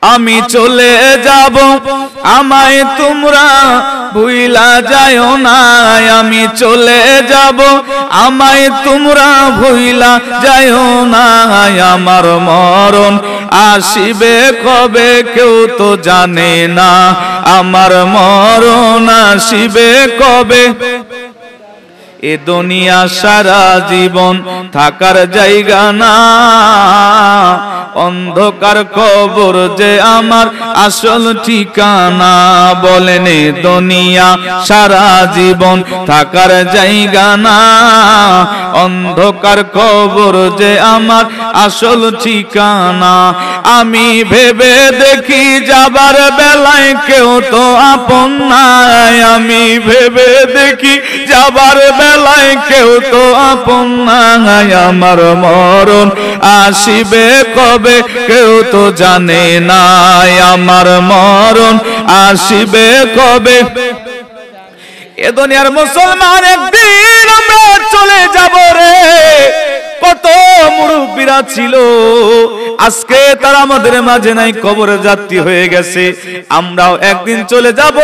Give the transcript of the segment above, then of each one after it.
আমি চলে যাব আমায় তোমরা ভুইলা যাও না আমি চলে যাব আমায় তোমরা ভুইলা যাও না আমার মরণ আসিবে কবে কেউ তো জানে না আমার মরণ আসিবে কবে এ দুনিয়া সারা জীবন থাকার জায়গা না অন্ধকার কবর যে আমার আসল ঠিকানা বলেন এ দুনিয়া সারা জীবন থাকার জায়গা না অন্ধকার কবর যে আমার আসল ঠিকানা আমি ভেবে দেখি যাবার বেলায় কেউ তো আপন নাই আমি ভেবে দেখি যাবার বেলায় কেউ তো আপন নাই আমার মরণ আসিবে কবে কেউ তো জানে না আমার মরণ আসিবে কবে এ দুনিয়ার মুসলমান একদিন আমরা চলে যাব রে কত মুরব্বিরা ছিল আজকে তারা আমাদের মাঝে নাই কবরে যাত্রী হয়ে গেছে আমরাও একদিন চলে যাব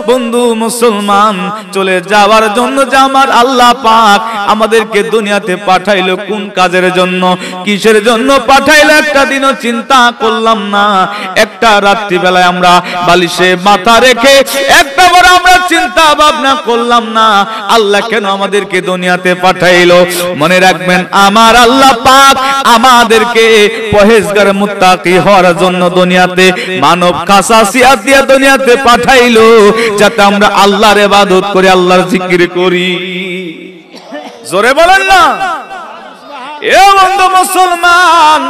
বন্ধু মুসলমান চলে যাওয়ার জন্য যে আমার আল্লাহ পাক আমাদেরকে দুনিয়াতে পাঠাইলো কোন কাজের জন্য কিসের জন্য পাঠাইলো একটা দিনও চিন্তা করলাম না একটা রাত্রি বেলায় আমরা বালিশে মাথা রেখে একটা বার আমরা চিন্তা ভাবনা করলাম না আল্লাহ কেন আমাদেরকে দুনিয়াতে পাঠাইলো মনে রাখবেন আমার আল্লাহ পাক আমাদেরকে পরহেজগার মুত্তাকি হওয়ার জন্য দুনিয়াতে মানব খাসাসিয়াত দিয়ে দুনিয়াতে পাঠাইলো যাতে আমরা আল্লাহর ইবাদত করি আল্লাহর জিকির করি জোরে বলেন না এ বন্ধু মুসলমান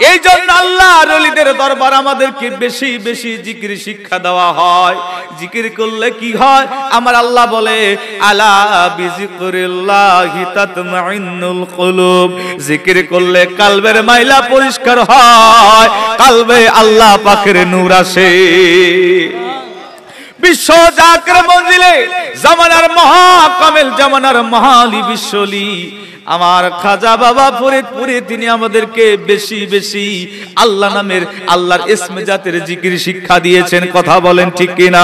এই জন্য আল্লাহর ওলিদের দরবার আমাদেরকে বেশি বেশি জিকির শিক্ষা দেওয়া হয় জিকির করলে কি হয় আমার আল্লাহ বলে আলা বিজিকরিল্লাহি তাতমাইন্নুল কুলুব জিকির করলে কলবের ময়লা পরিষ্কার হয় কলবে আল্লাহ পাকের নূর আসে বিশ্ব জাকের মঞ্জিলে জামানার মহাকামেল জামানার মহালি বিশ্বলি আমার খাজা বাবা ফরিদপুরে তিনি আমাদেরকে বেশি বেশি আল্লাহ নামের আল্লাহর ইসমে জাতের জিকির শিক্ষা দিয়েছেন কথা বলেন ঠিক কিনা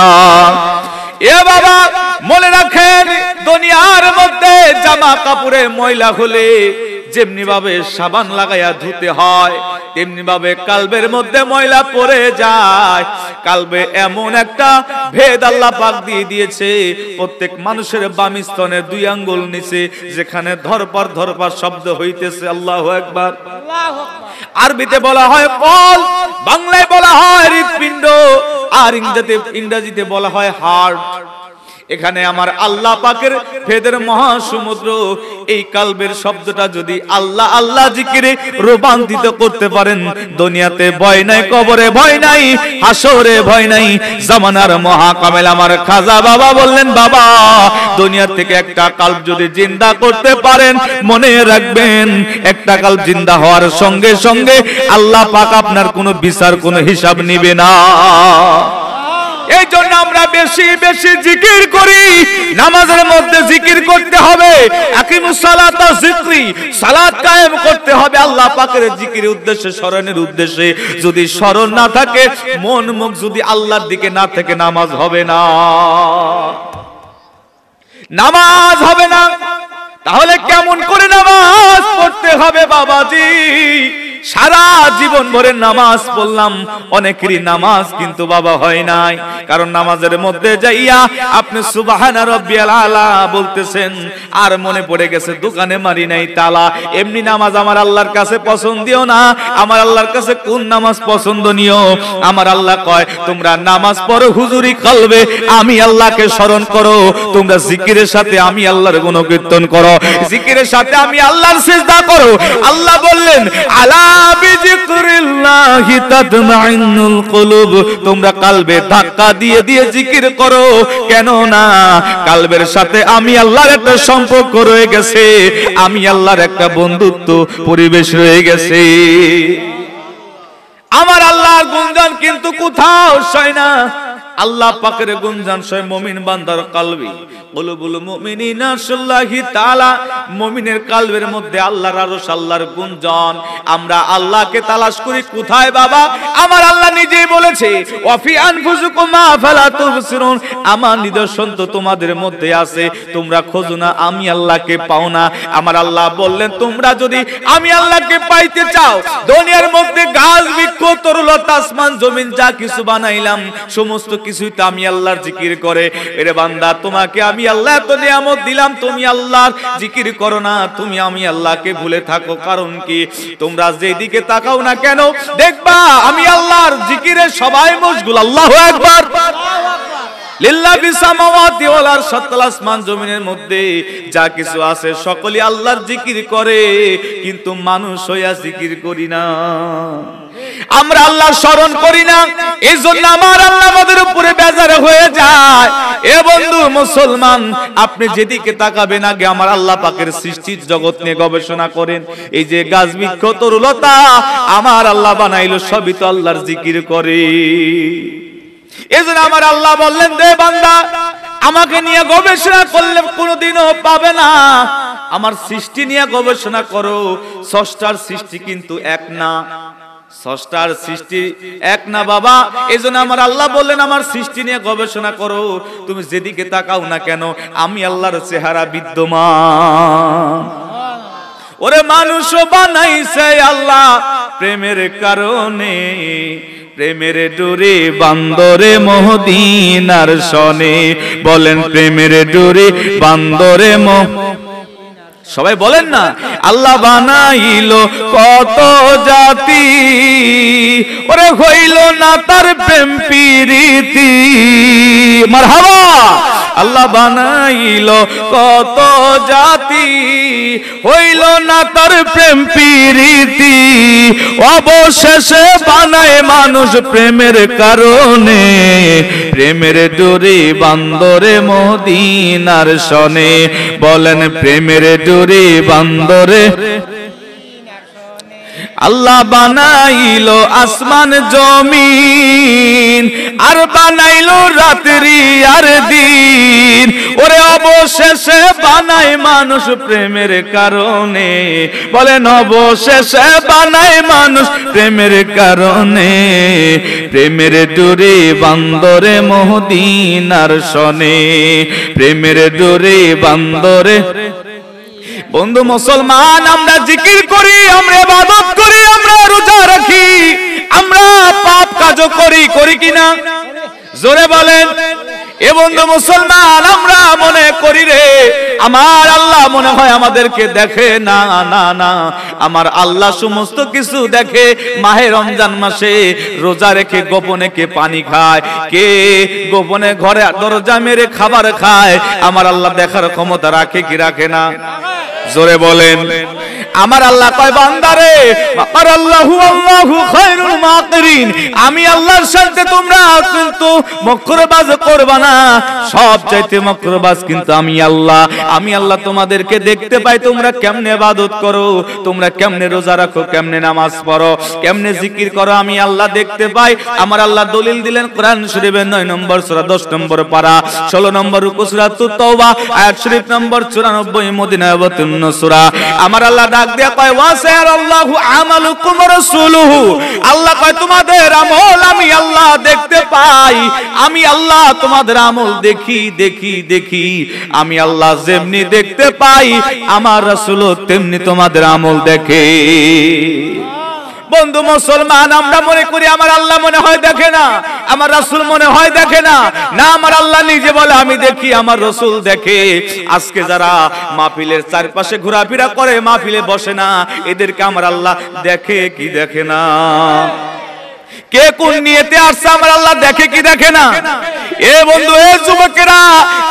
এ বাবা মনে রাখেন দুনিয়ার মধ্যে জামা কাপড়ে ময়লা হলে যেমনি ভাবে সাবান লাগায়া ধুতে হয় তেমনি ভাবে কলবের মধ্যে ময়লা পড়ে যায় কলবে এমন একটা ভেদ আল্লাহ পাক দিয়ে দিয়েছে প্রত্যেক মানুষের বাম স্তনের দুই আঙ্গুল নিচে যেখানে ধরপার ধরপার শব্দ হইতেছে আল্লাহু আকবার আল্লাহু আকবার আরবিতে বলা হয় কল বাংলায় বলা হয় হৃৎপিণ্ড আর ইংরেজিতে বলা হয় হার্ট এখানে আমার আল্লাহ পাকের ভেদের মহাসমুদ্র এই কলবের শব্দটা যদি আল্লাহ আল্লাহ জিকিরে রূপান্তরিত করতে পারেন দুনিয়াতে ভয় নাই কবরে ভয় নাই হাসরে ভয় নাই জামানার মহাকামেল আমার খাজা বাবা বললেন বাবা দুনিয়া থেকে একটা কলব যদি জিন্দা করতে পারেন মনে রাখবেন একটা কলব জিন্দা হওয়ার সঙ্গে সঙ্গে আল্লাহ পাক আপনার কোনো বিচার কোনো হিসাব নেবে না এই জন্য আমরা বেশি বেশি জিকির করি নামাজের মধ্যে জিকির করতে হবে আকিমুস সালাতা যিকরি সালাত কায়েম করতে হবে আল্লাহ পাকের জিকিরের উদ্দেশ্যে স্মরণের উদ্দেশ্যে যদি স্মরণ না থাকে মন মুখ যদি আল্লাহর দিকে না থেকে নামাজ হবে না নামাজ হবে না তাহলে কেমন করে নামাজ পড়তে হবে বাবাজি সারা জীবন ভরে নামাজ পড়লাম অনেকেরই নামাজ কিন্তু বাবা হয় নাই কারণ নামাজের মধ্যে যাইয়া আপনি সুবহান রাব্বিয়াল আলা বলতেছেন আর মনে পড়ে গেছে দোকানে মারি নাই তালা এমনি নামাজ আমার আল্লাহর কাছে পছন্দনীয় না আমার আল্লাহর কাছে কোন নামাজ পছন্দনীয় আমার আল্লাহ কয় তোমরা নামাজ পড়ো হুজুরি কলবে আমি আল্লাহকে স্মরণ করো তোমরা জিকিরের সাথে আমি আল্লাহর গুণকীর্তন করো জিকিরের সাথে আমি আল্লাহর সিজদা করো আল্লাহ বললেন আলা বিজিকরিল্লাহি তাতমাইন্নুল কুলুব তোমরা কলবে ধাক্কা দিয়ে দিয়ে জিকির করো কেন না কলবের সাথে আমি আল্লাহর একটা সম্পর্ক রয়ে গেছে আমি আল্লাহর একটা বন্ধুত্ব পরিবেশ রয়ে গেছে আমার আল্লাহর গুণগান কিন্তু কোথাও শোয় না আল্লাহ পাকের গুণগান সয় মুমিন বান্দার কলবে কুলুবুল মুমিনিনা আল্লাহি তাআলা মুমিনের কলবের মধ্যে আল্লাহর আরশ আল্লাহর গুণগান আমরা আল্লাহকে তালাশ করি কোথায় বাবা আমার আল্লাহ নিজেই বলেছে ওয়াফি আনফুসুকুম আফালা তুবসিরুন আমার নিদর্শন তো তোমাদের মধ্যে আছে তোমরা খোঁজো না আমি আল্লাহকে পাও না আমার আল্লাহ বললেন তোমরা যদি আমি আল্লাহকে পাইতে চাও দুনিয়ার মধ্যে গাছ বৃক্ষ তরুলতা আসমান জমিন যা কিছু বানাইলাম সমস্ত কিছুই তো আমি আল্লাহর জিকির করে এরে বান্দা তোমাকে আমি আল্লাহ এত নিয়ামত দিলাম তুমি আল্লাহর জিকির করো না তুমি আমি আল্লাহকে ভুলে থাকো কারণ কি তোমরা যেদিকে তাকাও না কেন দেখবা আমি আল্লাহর জিকিরে সবাই মশগুল আল্লাহু আকবার লিল্লাহি বিসামাওয়াতি ওয়াল আরশ সাতল আসমান জমিনের মধ্যে যা কিছু আছে সকলেই আল্লাহর জিকির করে কিন্তু মানুষ হইয়া জিকির করি না আমরা আল্লাহর স্মরণ করি না এইজন্য আমার আল্লাহ আমাদের উপরে বেজার হয়ে যায় এ বন্ধু মুসলমান আপনি যেদিকে তাকাবেন আগে আমার আল্লাহ পাকের সৃষ্টির জগৎ নিয়ে গবেষণা করেন এই যে গাছ বৃক্ষ তরুলতা আমার আল্লাহ বানাইলো সবই তো আল্লাহর জিকির করে এজন্য আমার আল্লাহ বললেন দে বান্দা আমাকে নিয়ে গবেষণা করলে কোনোদিনও পাবে না আমার সৃষ্টি নিয়ে গবেষণা করো স্রষ্টার সৃষ্টি কিন্তু এক না স্রষ্টার সৃষ্টি এক না বাবা এজন্য আমার আল্লাহ বললেন আমার সৃষ্টি নিয়ে গবেষণা করো তুমি যেদিকে তাকাও না কেন আমি আল্লাহর চেহারা বিদ্যমান ওরে মানুষ বানাইছে আল্লাহ প্রেমের কারণে প্রেমের ডোরে বান্দরে মদিনার শনে বলেন প্রেমের ডোরে বান্দরে সবাই বলেন না আল্লাহ বানাইলো কত জাতি ওরে হইল না তার প্রেম প্রীতি মারহাবা আল্লাহ বানাইলো কত জাতি হইল না তার প্রেম প্রীতি অবশেষে বানায় মানুষ প্রেমের কারণে প্রেমের ডোরে বান্দরে মদিনার শনে বলেন প্রেমের ডোরে বান্দরে আল্লাহ বানাইলো আসমান জমিন আর বানাইলো রাত্রি আর দিন ওরে অবশেষে বানায় মানুষ প্রেমের কারণে বলেন অবশেষে বানায় মানুষ প্রেমের কারণে প্রেমের ডোরে বান্দরে মদিনার শনে প্রেমের ডোরে বান্দরে বন্ধু মুসলমান আমরা জিকির করি আমরা ইবাদত করি আমরা রোজা রাখি আমরা পাপ কাজও করি কিনা জোরে বলেন এ বন্ধু মুসলমান আমরা মনে করি রে আমার আল্লাহ মনে হয় আমাদেরকে দেখে না না না আমার আল্লাহ সমস্ত কিছু দেখে মাহে রমজান মাসে রোজা রেখে গোপনে কে পানি খায় কে গোপনে ঘরে দরজা মেরে খাবার খায় আমার আল্লাহ দেখার ক্ষমতা রাখে কি রাখে না জোরে বলেন আমার আল্লাহ কয় বান্দারে আমার আল্লাহু খায়রুল মাকিরিন আমি আল্লাহর সাথে তোমরা কিন্তু মকরবাজ করবা না সবচাইতে মকরবাজ কিন্তু আমি আল্লাহ তোমাদেরকে দেখতে পাই তোমরা কেমনে ইবাদত করো তোমরা কেমনে রোজা রাখো কেমনে নামাজ পড়ো কেমনে জিকির করো আমি আল্লাহ দেখতে পাই আমার আল্লাহ দলিল দিলেন কোরআন শরীফের 9 নম্বর সূরা 10 নম্বর পারা 16 নম্বর রুকু সূরা তাওবা আয়াত শরীফ নম্বর 94 মদিনা অবতীর্ণ সূরা আমার আল্লাহ ডাক দিয়া কয় ওয়াসারাল্লাহু আমালুকুম রাসূলুহু আল্লাহ কয় তোমাদের আমল আমি আল্লাহ দেখতে পাই আমি আল্লাহ তোমাদের আমল দেখি আমি আল্লাহ যেমনি দেখতে পাই আমার রাসূলও তেমনি তোমাদের আমল দেখে বন্ধু মুসলমান আমরা মনে করি আমার আল্লাহ মনে হয় দেখে না আমার রাসূল মনে হয় দেখে না না আমার আল্লাহ নিজে বলে আমি দেখি আমার রাসূল দেখে আজকে যারা মাহফিলের চারপাশে ঘোরাফেরা করে মাহফিলে বসে না এদেরকে আমার আল্লাহ দেখে কি দেখে না কে কোন নিয়তে আসছে আমার আল্লাহ দেখে কি দেখে না এ বন্ধু এ যুবকেরা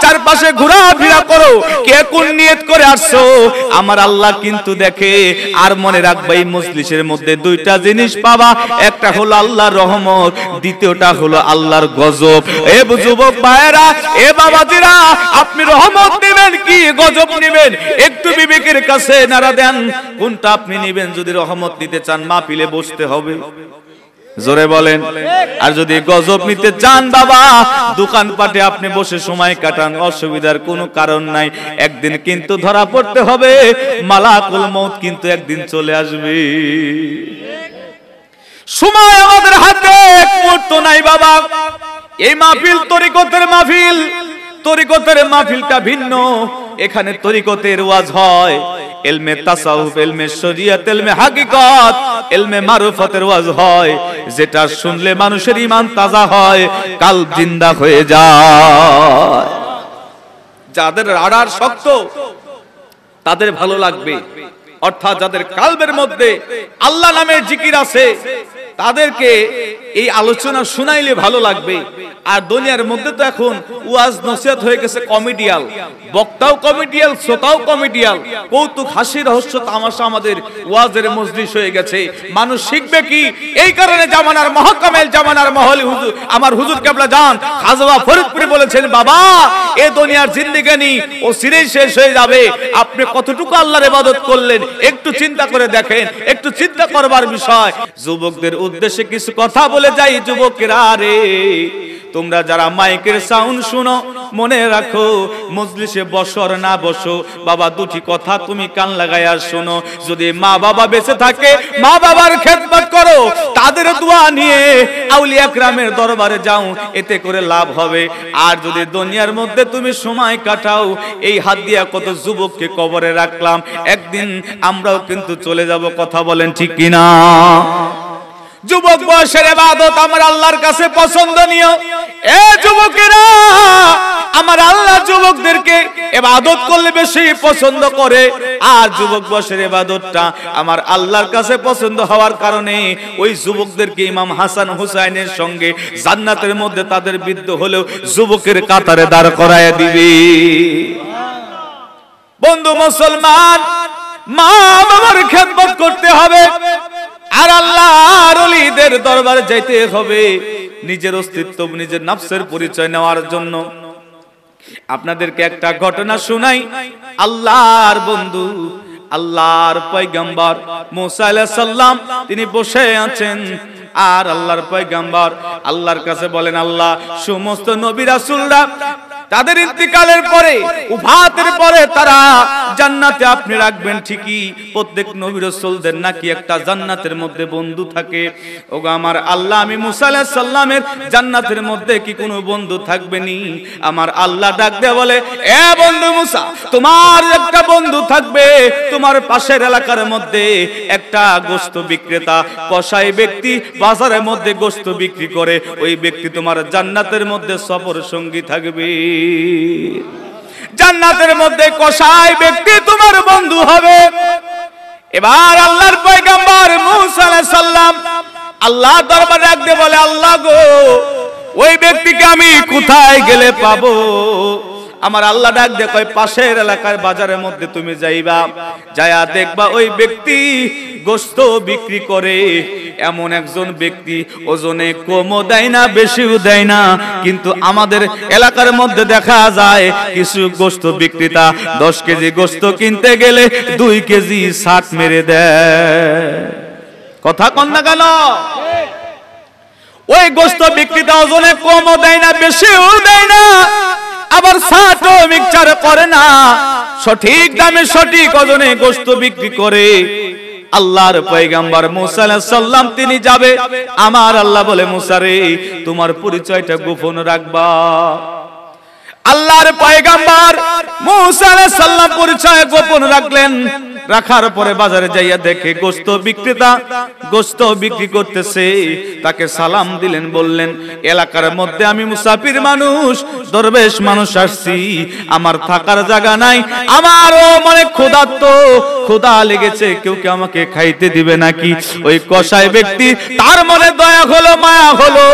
চারপাশে ঘোরাফেরা করো কে কোন নিয়ত করে আসছো আমার আল্লাহ কিন্তু দেখে আর মনে রাখবা এই মজলিসের মধ্যে দুইটা জিনিস পাবা একটা হলো আল্লাহর রহমত দ্বিতীয়টা হলো আল্লাহর গজব এ যুবক ভাইরা এ বাবাজিরা আপনি রহমত নেবেন কি গজব নেবেন একটু বিবেকের কাছে নাড়া দেন কোনটা আপনি নেবেন যদি রহমত নিতে চান মাহফিলে বসতে হবে জোরে বলেন। আর যদি গজব নিতে চান বাবা, দোকানপাটে আপনি বসে সময় কাটান, অসুবিধার কোনো কারণ নাই। একদিন কিন্তু ধরা পড়তে হবে, মালাকুল মউত কিন্তু একদিন চলে আসবে। সময় আমাদের হাতে এক মুহূর্ত নাই বাবা। এই মাহফিল তরিকতের মাহফিল, তরিকতের মাহফিলটা ভিন্ন। এখানে তরিকতের ওয়াজ হয়, ইলমে তাসাউফ, ইলমে শরিয়ত, ইলমে হাকিকত, ইলমে মারুফাতের ওয়াজ হয়, যেটা শুনলে মানুষের ঈমান তাজা হয়, কলব জিন্দা হয়ে যায়। যাদের রাডার শক্ত তাদের ভালো লাগবে, অর্থাৎ যাদের কলবের মধ্যে আল্লাহ নামের জিকির আছে তাদেরকে এই আলোচনা শুনাইলে ভালো লাগবে। আর দুনিয়ার মধ্যে তো এখন ওয়াজ নসিহত হয়ে গেছে কমেডিয়াল, বক্তাও কমেডিয়াল, শ্রোতাও কমেডিয়াল, কৌতুক, হাসি, রহস্য, তামাশা আমাদের ওয়াজের মজলিস হয়ে গেছে। মানুষ শিখবে কি? এই কারণে জামানার মহাকামেল, জামানার মহলি হুজুর, আমার হুজুর কেবলা জান খাজা ফরিদপুরি বলেছেন, বাবা এ দুনিয়ার জিন্দেগানি ও সিরেই শেষ হয়ে যাবে, আপনি কতটুকু আল্লাহর ইবাদত করলেন একটু চিন্তা করে দেখেন, একটু চিন্তা করবার বিষয়। যুবকদের উদ্দেশ্যে কিছু কথা বলে যাই। যুবকেরা রে, তোমরা যারা মাইকের সাউন্ড শুনো, মনে রাখো মজলিসে বসর না বসো বাবা, দুটি কথা তুমি কান লাগাইয়া শোনো। যদি মা বাবা বেঁচে থাকে, মা বাবার খেদমত করো, তাদের দোয়া নিয়ে আউলিয়া کرامের দরবারে যাও, এতে করে লাভ হবে। আর যদি দুনিয়ার মধ্যে তুমি সময় কাটাও, এই হাত দিয়া কত যুবককে কবরে রাখলাম, একদিন আমরাও কিন্তু চলে যাব। কথা বলেন ঠিক কিনা? যুবক বয়সের ইবাদত আমার আল্লাহর কাছে পছন্দনীয়। এ যুবকেরা, আমার আল্লাহ যুবকদেরকে ইবাদত করলে বেশি পছন্দ করে। আর যুবক বয়সের ইবাদতটা আমার আল্লাহর কাছে পছন্দ হওয়ার কারণে ওই যুবকদেরকে ইমাম হাসান হুসাইনের সঙ্গে জান্নাতের মধ্যে তাদের বৃদ্ধ হলেও যুবকের কাতারে দাঁড় করায় দিবে। বন্ধু মুসলমান, মা বাবার খেদমত করতে হবে, আর আল্লাহর ওলিদের দরবারে যাইতে হবে নিজের অস্তিত্ব, নিজের নফসের পরিচয় নেওয়ার জন্য। আপনাদেরকে একটা ঘটনা শুনাই। আল্লাহর বন্ধু, আল্লাহর পয়গম্বর মুসা আলাইহিস সালাম তিনি বসে আছেন, আর আল্লাহর পয়গম্বর আল্লাহর কাছে বলেন, আল্লাহ সমস্ত নবী রাসূলরা তাদের ইন্তিকালের পরে, ওফাতের পরে তারা জান্নাতে আপনি রাখবেন ঠিকই, প্রত্যেক নবী রাসূলদের নাকি একটা জান্নাতের মধ্যে বন্ধু থাকে। ওগো আমার আল্লাহ, আমি মুসা আলাইহিস সালামের জান্নাতের মধ্যে কি কোনো বন্ধু থাকবে নি? আমার আল্লাহ ডাক দিয়ে বলে, এ বন্ধু মুসা, তোমার একটা বন্ধু থাকবে। তোমার পাশের এলাকার মধ্যে একটা গোশত বিক্রেতা, কসাই ব্যক্তি বাজারের মধ্যে গোশত বিক্রি করে, ওই ব্যক্তি তোমার জান্নাতের মধ্যে সফর সঙ্গী থাকবে। জান্নাতের মধ্যে কসাই ব্যক্তি তোমার বন্ধু হবে। এবার আল্লাহর পয়গম্বর মুসা আলাইহিস সালাম আল্লাহ দরবারে ডাক দিয়ে বলে, আল্লাহ গো, ওই ব্যক্তিকে আমি কোথায় গেলে পাবো? আমার আল্লাহ ডাক দিয়ে কয়, পাশের এলাকার বাজারের মধ্যে তুমি যাইবা, যায়া দেখবা ওই ব্যক্তি গোশত বিক্রি করে। এমন একজন ব্যক্তি, ওজনে কমও দেয় না বেশিও দেয় না, কিন্তু আমাদের এলাকার মধ্যে দেখা যায় কিছু গোশত বিক্রেতা 10 কেজি গোশত কিনতে গেলে 2 কেজি 60 মেরে দেয়। কথা কন না কেন? ওই গোশত বিক্রেতা ওজনে কমও দেয় না বেশিও দেয় না, আবার ছাটো মিক্সচার করে না, সঠিক দামে সঠিক ওজনে গোশত বিক্রি করে। আল্লাহর পয়গম্বর মুসা আলাইহিস সালাম তিনি যাবে, আমার আল্লাহ বলে, মুসা রে, তোমার পরিচয়টা গোপন রাখবা। আল্লাহর পয়গম্বর মুসা আলাইহিস সালাম পরিচয় গোপন রাখলেন। রাখার পরে বাজারে যাইয়া দেখে গোশত বিক্রেতা গোশত বিক্রি করতেছে। তাকে সালাম দিলেন, বললেন, এলাকার মধ্যে আমি মুসাফির মানুষ, দরবেশ মানুষ আসছি, আমার থাকার জায়গা নাই, আমারও মানে ক্ষুধার্ত, ক্ষুধা লেগেছে, কেউ কি আমাকে খাইতে দিবে নাকি? ওই কসাই ব্যক্তি তার মনে দয়া হলো, মায়া হলো।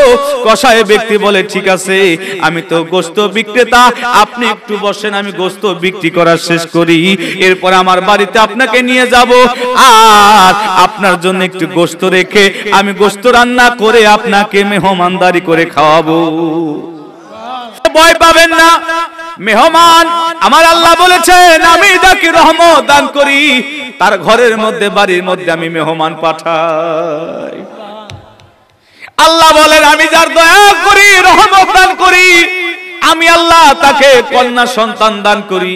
কসাই ব্যক্তি বলে, ঠিক আছে, আমি তো গোশত বিক্রেতা, আপনি একটু বসেন, আমি গোশত বিক্রি করা শেষ করি, এরপর আমার বাড়িতে আপনাকে নিয়ে যাব, আর আপনার জন্য একটু গোশত রেখে আমি গোশত রান্না করে আপনাকে মেহমানদারি করে খাওয়াবো। ভয় পাবেন না, মেহমান আমার আল্লাহ বলেছেন, আমি যাকে রহমত দান করি তার ঘরের মধ্যে, বাড়ির মধ্যে আমি মেহমান পাঠাই। আল্লাহ বলেন আমি যার দয়া করি, রহমত দান করি, আমি আল্লাহ তাকে কন্যা সন্তান দান করি।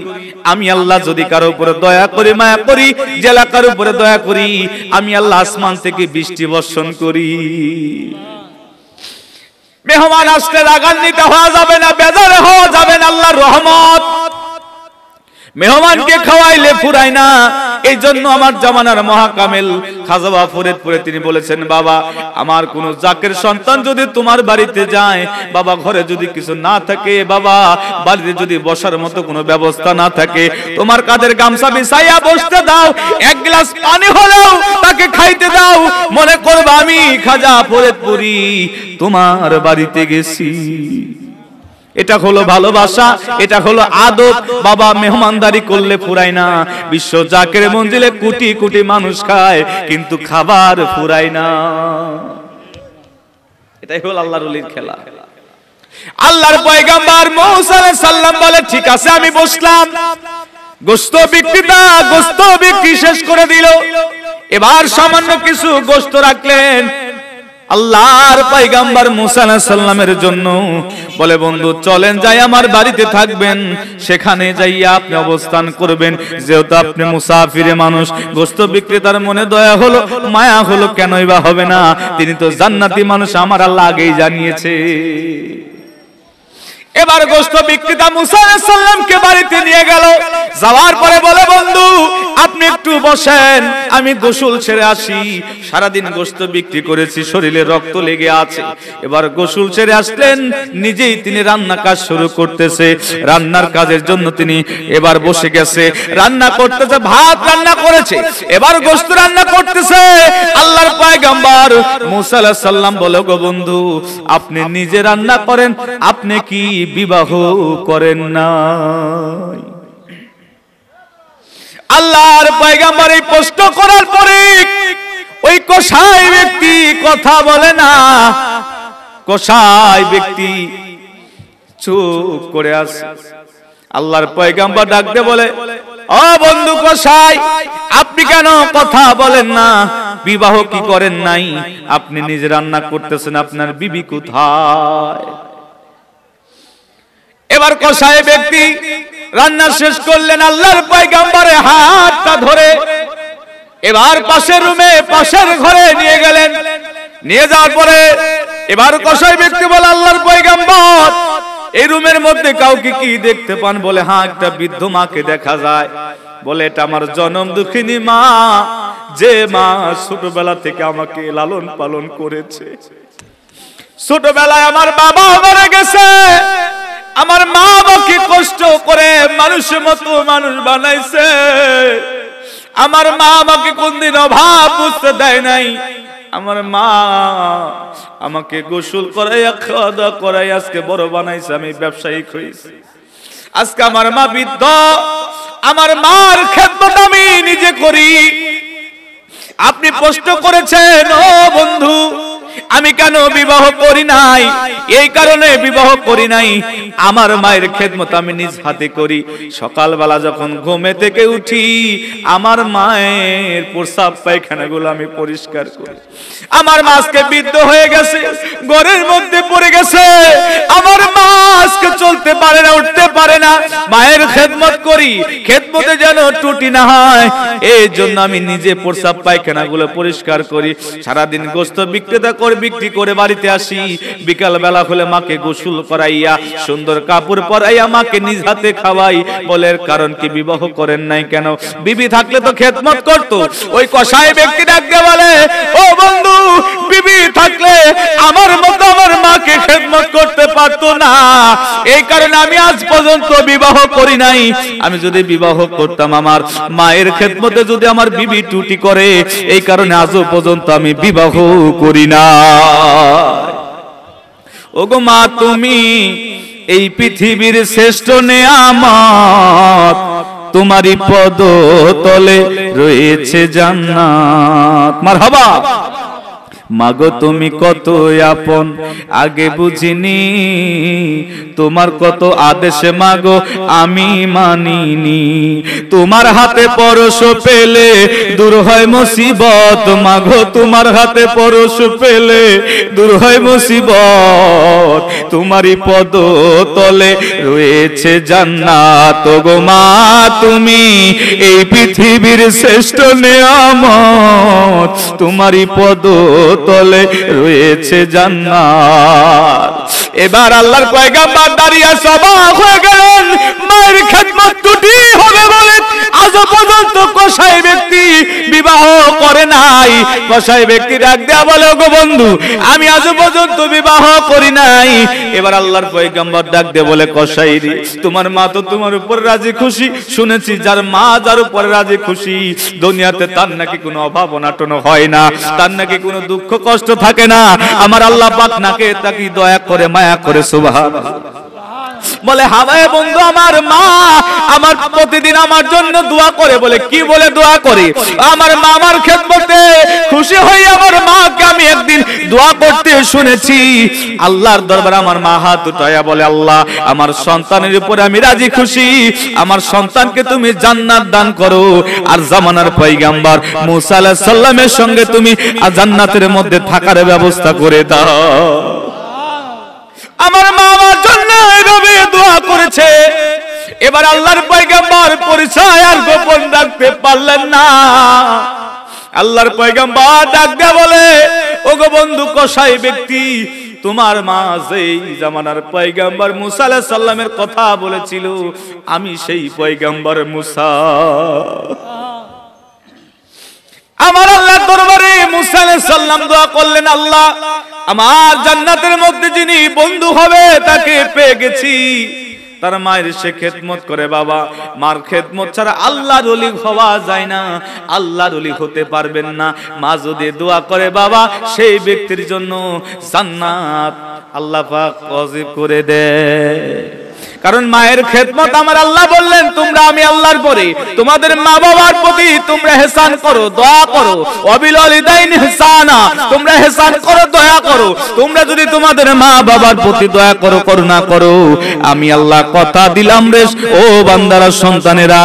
আমি আল্লাহ যদি কারো উপরে দয়া করি, মায়া করি, যে এলাকার উপরে দয়া করি, আমি আল্লাহ আসমান থেকে বৃষ্টি বর্ষণ করি। মেহমান আসলে রাগান্বিত হওয়া যাবে না, বেজারে হওয়া যাবে না। আল্লাহর রহমত মেহমানকে খাওয়াইলে ফুরায় না। এই জন্য আমার জামানার মহাকামেল খাজা বাবা ফরিদপুরে তিনি বলেছেন, বাবা আমার কোন জাকের সন্তান যদি তোমার বাড়িতে যায়, বাবা ঘরে যদি কিছু না থাকে, বাবা বাড়িতে যদি বসার মতো কোনো ব্যবস্থা না থাকে, তোমার কাঁধের গামছা বিছাইয়া বসতে দাও, এক গ্লাস পানি হলেও তাকে খাইতে দাও, মনে করবে আমি খাজা ফরিদপুরি তোমার বাড়িতে গেছি। এটা হলো ভালোবাসা, এটা হলো আদব। বাবা মেহমানদারি করলে ফুরায় না। বিশ্ব জাকের মঞ্জিলে কোটি কোটি মানুষ খায়, কিন্তু খাবার ফুরায় না। এটাই হলো আল্লাহর ওলির খেলা। আল্লাহর পয়গম্বর মুসা আলাইহিস সালাম বলে, ঠিক আছে আমি বসলাম। গোশত বিক্রেতা গোশত বিক্রি শেষ করে দিল। এবার সামান্য কিছু গোশত রাখলেন আল্লাহর পয়গম্বর মুসা আলাইহিস সালামের জন্য। বলে, বন্ধু চলেন যাই আমার বাড়িতে থাকবেন, সেখানে যাইয়া আপনি অবস্থান করবেন। যেহেতু আপনি মুসাফিরে মানুষ, গোশত বিক্রেতার মনে দয়া হলো, মায়া হলো, কেনই বা হবে না? তিনি তো জান্নাতি মানুষ, আমার আল্লাহ আগেই জানিয়েছে। এবার গোশত বিক্রেতা মুসা আলাইহিস সালামকে বাড়িতে নিয়ে গেল। যাওয়ার পরে বলে, বন্ধু আপনি একটু বসেন, আমি গোসল ছেড়ে আসি। সারাদিন গোশত বিক্রি করেছি, শরীরে রক্ত লেগে আছে। এবার গোসল ছেড়ে আসলেন, নিজেই তিনি রান্না কাজ শুরু করতেছে। রান্নার কাজের জন্য তিনি এবার বসে গেছে, রান্না করতেছে, ভাত রান্না করেছে, এবার গোশত রান্না করতেছে। আল্লাহর পয়গম্বর মুসা আলাইহিস সালাম বলে, গো বন্ধু আপনি নিজে রান্না করেন, আপনি কি বিবাহ করেন না? আল্লাহর পয়গম্বর এই প্রশ্ন করার পরে ওই কসাই ব্যক্তি কথা বলে না। কসাই ব্যক্তি চুপ করে আছে। আল্লাহর পয়গম্বর ডাক দিয়ে বলে, ও বন্ধু কসাই, আপনি কেন কথা বলেন না? বিবাহ কি করেন নাই? আপনি নিজে রান্না করতেছেন, আপনার বিবি কোথায়? এবার কসাই ব্যক্তি রান্না শেষ করলেন, আল্লাহর পয়গম্বরের হাতটা ধরে এবার পাশের রুমে, পাশের ঘরে নিয়ে গেলেন। নিয়ে যাওয়ার পরে এবার কসাই ব্যক্তি বলে, আল্লাহর পয়গম্বর এই রুমের মধ্যে কাউকে কি দেখতে পান? বলে, হ্যাঁ একটা বৃদ্ধ মাকে দেখা যায়। বলে, এটা আমার জনম দুঃখিনী মা, যে মা ছোটবেলা থেকে আমাকে লালন পালন করেছে। ছোটবেলায় আমার বাবা মরে গেছে, আমার মা আমাকে কষ্ট করে মানুষের মতো মানুষ বানাইছে। আমার মা আমাকে কোনদিন অভাব বুঝতে দেয় নাই। আমার মা আমাকে গোসল করাইয়া, খাওয়া দাওয়া করাই আজকে বড় বানাইছে, আমি ব্যবসায়িক হয়েছি। আজকে আমার মা বৃদ্ধ, আমার মার খেদমত আমি নিজে করি। আপনি প্রশ্ন করেছেন, ও বন্ধু আমি কেন বিবাহ করি নাই? এই কারণে বিবাহ করি নাই, আমার মায়ের খেদমত আমি নিজ হাতে করি। সকালবেলা যখন ঘুমে থেকে উঠি, আমার মায়ের প্রস্রাব পায়খানাগুলো আমি পরিষ্কার করি। আমার মা আজকে বৃদ্ধ হয়ে গেছে, ঘরের মধ্যে পড়ে গেছে। আমার মা আজকে চলতে পারে না, উঠতে পারে না। মায়ের খেদমত করি, খেদমতে যেন ত্রুটি না হয়, এই জন্য আমি নিজে প্রস্রাব পায়খানাগুলো পরিষ্কার করি। সারাদিন গোশত বিক্রেতা বিক্রি করে বাড়িতে আসি, বিকাল বেলা হলে মাকে গোসল করাইয়া, সুন্দর কাপড় পরাইয়া মাকে নিজ হাতে খাওয়াই। বলে, কারণ কি বিবাহ করেন নাই কেন? বিবি থাকলে তো খেদমত করতো। ওই কসাই ব্যক্তি ডাকতে বলে, ও বন্ধু বিবি থাকলে আমার মতো আমার মাকে খেদমত করতে পারতো না, এই কারণে আমি আজ পর্যন্ত বিবাহ করি নাই। আমি যদি বিবাহ করতাম, আমার মায়ের খেদমতে যদি আমার বিবি ত্রুটি করে, এই কারণে আজও পর্যন্ত আমি বিবাহ করি না। ওগো মা তুমি এই পৃথিবীর শ্রেষ্ঠ নেয়ামত, তোমারই পদতলে রয়েছে জান্নাত। মারহাবা। মাগো তুমি কত আপন আগে বুঝিনি, তোমার কত আদেশে মাগো আমি মানিনি। তোমার হাতে পরশ পেলে দূর হয় মুসিবত, মাগো তোমার হাতে পরশ পেলে দূর হয় মুসিবত। তোমারই পদ তলে রয়েছে জান্নাত গো মা, তুমি এই পৃথিবীর শ্রেষ্ঠ নেয়ামত, তোমারই পদ তলে রয়েছে জান্নাত। এবার আল্লাহর পয়গম্বর দাঁড়িয়ে অবাক হয়ে গেলেন, মায়ের খেদমত টুটি হবে বলে আজ পর্যন্ত কসাই ব্যক্তি বিবাহ করে নাই। কসাই ব্যক্তি ডাক দেয়া বলে, ওগো বন্ধু আমি আজ পর্যন্ত বিবাহ করি নাই। এবার আল্লাহর পয়গম্বর ডাক দিয়ে বলে, কসাই রে তোমার মা তো তোমার উপর রাজি খুশি, শুনেছি যার মা যার উপর রাজি খুশি দুনিয়াতে তার নাকি কোনো অভাব অনাটন হয় না, তার নাকি কোনো দুঃখ কষ্ট থাকে না। আমার আল্লাহ পাক নাকি তাকে দয়া করে মায়া করে সুবহানাল্লাহ বলে, হাওয়ায় বন্ধু আমার মা আমার প্রতিদিন আমার জন্য দোয়া করে। বলে কি বলে দোয়া করে? আমার মা আমার খেদমতে খুশি হই, আমার মাকে আমি একদিন দোয়া করতে শুনেছি আল্লাহর দরবারে। আমার মা হাত উঠায়া বলে, আল্লাহ আমার সন্তানের উপরে আমি রাজি খুশি, আমার সন্তানকে তুমি জান্নাত দান করো, আর জামানার পয়গম্বর মুসা আলাইহিস সালামের সঙ্গে তুমি জান্নাতের মধ্যে থাকার ব্যবস্থা করে দাও। আমার মা আমার জন্য এইভাবে দোয়া করেছে। এবার আল্লাহর পয়গম্বর পরিচয় আর গোপন রাখতে পারলেন না। আল্লাহর পয়গম্বর ডাক দিয়ে বলে, ওগো বন্ধু কসাই ব্যক্তি, তোমার মা যেই জামানার পয়গম্বর মুসা আলাইহিস সালামের কথা বলেছিল, আমি সেই পয়গম্বর মুসা। আমার আল্লাহর দরবারে মুসা আলাইহিস সালাম দোয়া করলেন, আল্লাহ আমার জান্নাতের মধ্যে যিনি বন্ধু হবে তাকে পেয়ে গেছি। তার মায়ের সে খেদমত করে, বাবা মার খেদমত ছাড়া আল্লাহর ওলি হওয়া যায় না, আল্লাহর ওলি হতে পারবেন না। মা যদি দোয়া করে বাবা সেই ব্যক্তির জন্য জান্নাত আল্লাহ পাক ওয়াজিব করে দেয়। কারণ মায়ের খেদমত আমার আল্লাহ বললেন, তোমরা আমি আল্লাহর পরে তোমাদের মা বাবার প্রতি তোমরা ইহসান করো, দয়া করো। ওয়াবিল ওয়ালিদাইনি ইহসানা, তোমরা ইহসান করো, দয়া করো। তোমরা যদি তোমাদের মা বাবার প্রতি দয়া করো, করুণা করো, আমি আল্লাহ কথা দিলাম রে ও বান্দারা সন্তানেরা,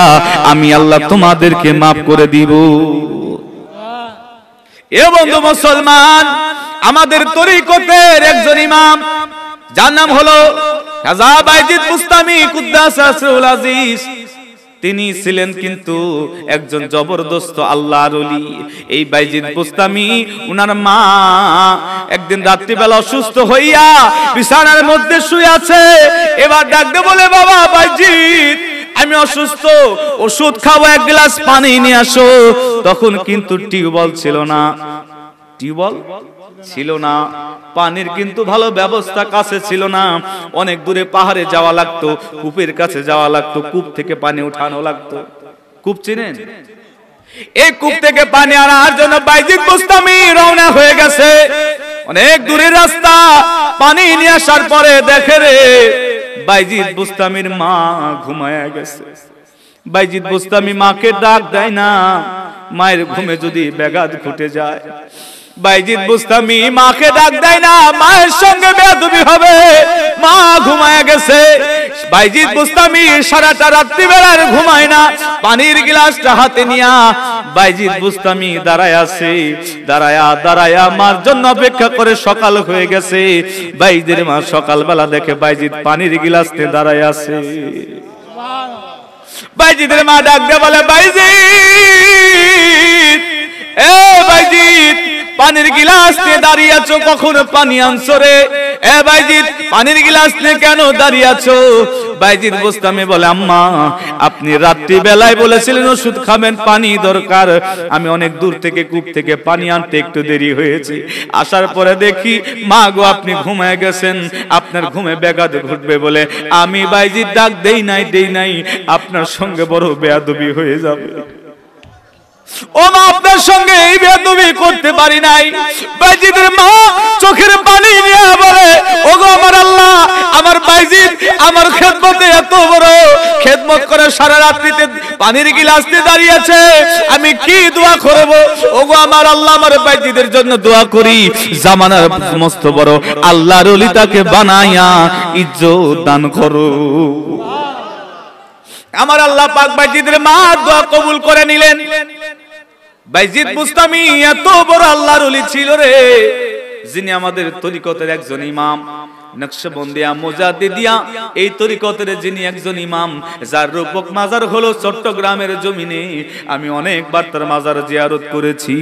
আমি আল্লাহ তোমাদেরকে maaf করে দিব। এ বন্ধু মুসলমান, আমাদের তরিকতের একজন ইমাম যার নাম হলো খাজা বাইজিদ বুস্তামি কুদ্দাসাসুল আজিজ, তিনি ছিলেন কিন্তু একজন জবরদস্ত আল্লাহর ওলি। এই বাইজিদ বুস্তামি উনার মা একদিন রাত্রিবেলা অসুস্থ হইয়া বিছানার মধ্যে শুয়ে আছে। এবার ডাকতে বলে, বাবা বাইজিদ আমি অসুস্থ, ওষুধ খাবো, এক গ্লাস পানি নিয়ে আসো। তখন কিন্তু টিউবওয়েল ছিল না, টিউবওয়েল ছিল না, পানির কিন্তু ভালো ব্যবস্থা কাছে ছিল না, অনেক দূরে পাহাড়ে যাওয়া লাগতো, কূপের কাছে যাওয়া লাগতো, কূপ থেকে পানি উঠানো লাগতো। কূপ চিনেন? এই কূপ থেকে পানি আনার জন্য বাইজিদ বুস্তামি রওনা হয়ে গেছে। অনেক দূরের রাস্তা, পানি নিয়ে আসার পরে দেখে রে বাইজিদ বুস্তামির মা ঘুমায়া গেছে। বাইজিদ বুস্তামি মাকে ডাক দেয় না, মায়ের ঘুমে যদি ব্যাঘাত ঘটে যায়। বাইজিদ বুস্তামি মাকে ডাক দেয় না, মায়ের সঙ্গে বেয়াদবি হবে, মা ঘুমায় গেছে। বাইজিদ বুস্তামি সারাটা রাত্রি বেলার ঘুমায় না, পানির গ্লাসটা হাতে নিয়া বাইজিদ বুস্তামি দাঁড়ায় আছে। দাঁড়ায়া মার জন্য অপেক্ষা করে সকাল হয়ে গেছে। বাইজিদের মা সকালবেলা দেখে বাইজিদ পানির গ্লাস নিয়ে দাঁড়ায় আছে। বাইজিদের মা ডাক দিয়ে বলে, বাইজিদ, এ বাইজিদ পানির গিলাস নিয়ে দাঁড়িয়ে আছো, কখন পানি আনছো রে? এ বাইজিদ পানির গিলাস নিয়ে কেন দাঁড়িয়ে আছো? বাইজিদ বুস্তামি বলে, আম্মা আপনি রাত্রি বেলায় বলেছিলেন ওষুধ খাবেন, পানি দরকার, আমি অনেক দূর থেকে কূপ থেকে পানি আনতে একটু দেরি হয়েছে। আসার পরে দেখি মা গো আপনি ঘুমায় গেছেন, আপনার ঘুমে ব্যাঘাত ঘটবে বলে আমি বাইজিদ ডাক দেই নাই, আপনার সঙ্গে বড় বেয়াদবি হয়ে যাবে। ও মা আপনার সঙ্গে এই বেয়াদবি করতে পারি নাই। বাইজিদের মা চোখের পানি নিয়ে বলে, ওগো আমার আল্লাহ, আমার বাইজিদ আমার খেদমতে এত বড় খেদমত করে সারা রাত্রিতে পানির গিলাস নিয়ে দাঁড়িয়েছে, আমি কি দোয়া করব? ওগো আমার আল্লাহ, আমার বাইজিদের জন্য দোয়া করি, জামানার মস্ত বড় আল্লাহর ওলি তাকে বানায়া ইজ্জত দান করো। আমার আল্লাহ পাক বাইজিদের মা দোয়া কবুল করে নিলেন। বাইজিদ বুস্তামি এত বড় আল্লাহর ওলি ছিল রে, যিনি আমাদের তরিকতের একজন ইমাম, নকশবন্দিয়া মুজাদ্দিদিয়া এই তরিকতের যিনি একজন ইমাম, যার রূপক মাজার হলো চট্টগ্রামের জমিনে। আমি অনেকবার তার মাজার জিয়ারত করেছি।